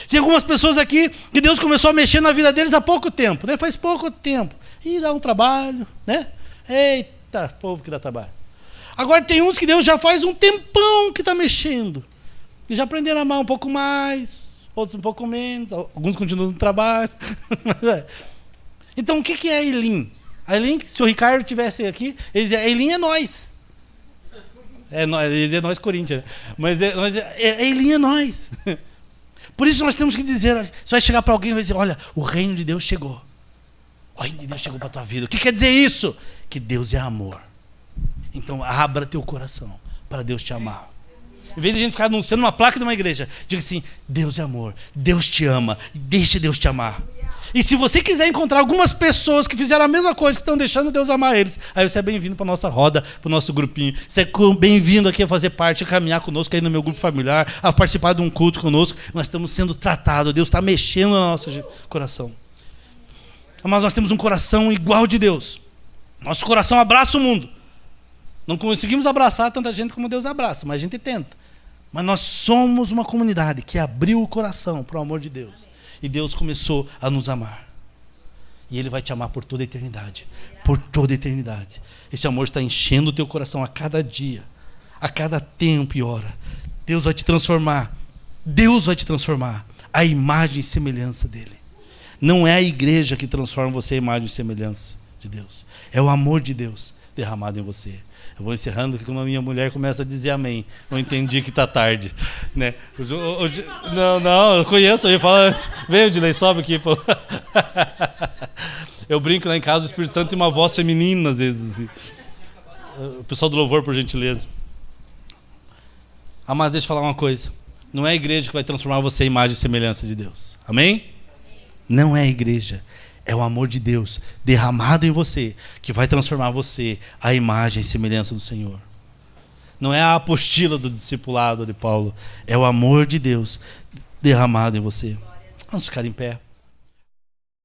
Tem algumas pessoas aqui que Deus começou a mexer na vida deles há pouco tempo, né? Faz pouco tempo. E dá um trabalho, né? Eita, povo que dá trabalho. Agora tem uns que Deus já faz um tempão que está mexendo. E já aprenderam a amar um pouco mais, outros um pouco menos, alguns continuam no trabalho. Então o que é a Eileen? A Eileen, se o Ricardo estivesse aqui, ele dizia, a Eileen é nós. Ele dizia nós Corinthians, né? Mas a Eileen é nós. Por isso nós temos que dizer, você vai chegar para alguém e vai dizer, olha, o reino de Deus chegou. O reino de Deus chegou para a tua vida. O que quer dizer isso? Que Deus é amor. Então abra teu coração para Deus te amar. Em vez de a gente ficar anunciando uma placa de uma igreja, diga assim, Deus é amor, Deus te ama, deixe Deus te amar. E se você quiser encontrar algumas pessoas que fizeram a mesma coisa, que estão deixando Deus amar eles, aí você é bem-vindo para a nossa roda, para o nosso grupinho. Você é bem-vindo aqui a fazer parte, a caminhar conosco aí no meu grupo familiar, a participar de um culto conosco. Nós estamos sendo tratados, Deus está mexendo no nosso coração. Mas nós temos um coração igual de Deus. Nosso coração abraça o mundo. Não conseguimos abraçar tanta gente como Deus abraça, mas a gente tenta. Mas nós somos uma comunidade que abriu o coração para o amor de Deus. E Deus começou a nos amar. E Ele vai te amar por toda a eternidade. Por toda a eternidade. Esse amor está enchendo o teu coração a cada dia, a cada tempo e hora. Deus vai te transformar. Deus vai te transformar à imagem e semelhança dEle. Não é a igreja que transforma você à imagem e semelhança de Deus. É o amor de Deus derramado em você. Eu vou encerrando, que quando a minha mulher começa a dizer amém, eu entendi que está tarde. Né? Não, eu conheço, eu ia falar antes. Vem, Odilei, sobe aqui. Pô. Eu brinco lá em casa, o Espírito Santo tem uma voz feminina, às vezes. Assim. O pessoal do louvor, por gentileza. Mas deixa eu falar uma coisa. Não é a igreja que vai transformar você em imagem e semelhança de Deus. Amém? Não é a igreja. É o amor de Deus derramado em você que vai transformar você à imagem e semelhança do Senhor. Não é a apostila do discipulado de Paulo. É o amor de Deus derramado em você. Vamos ficar em pé.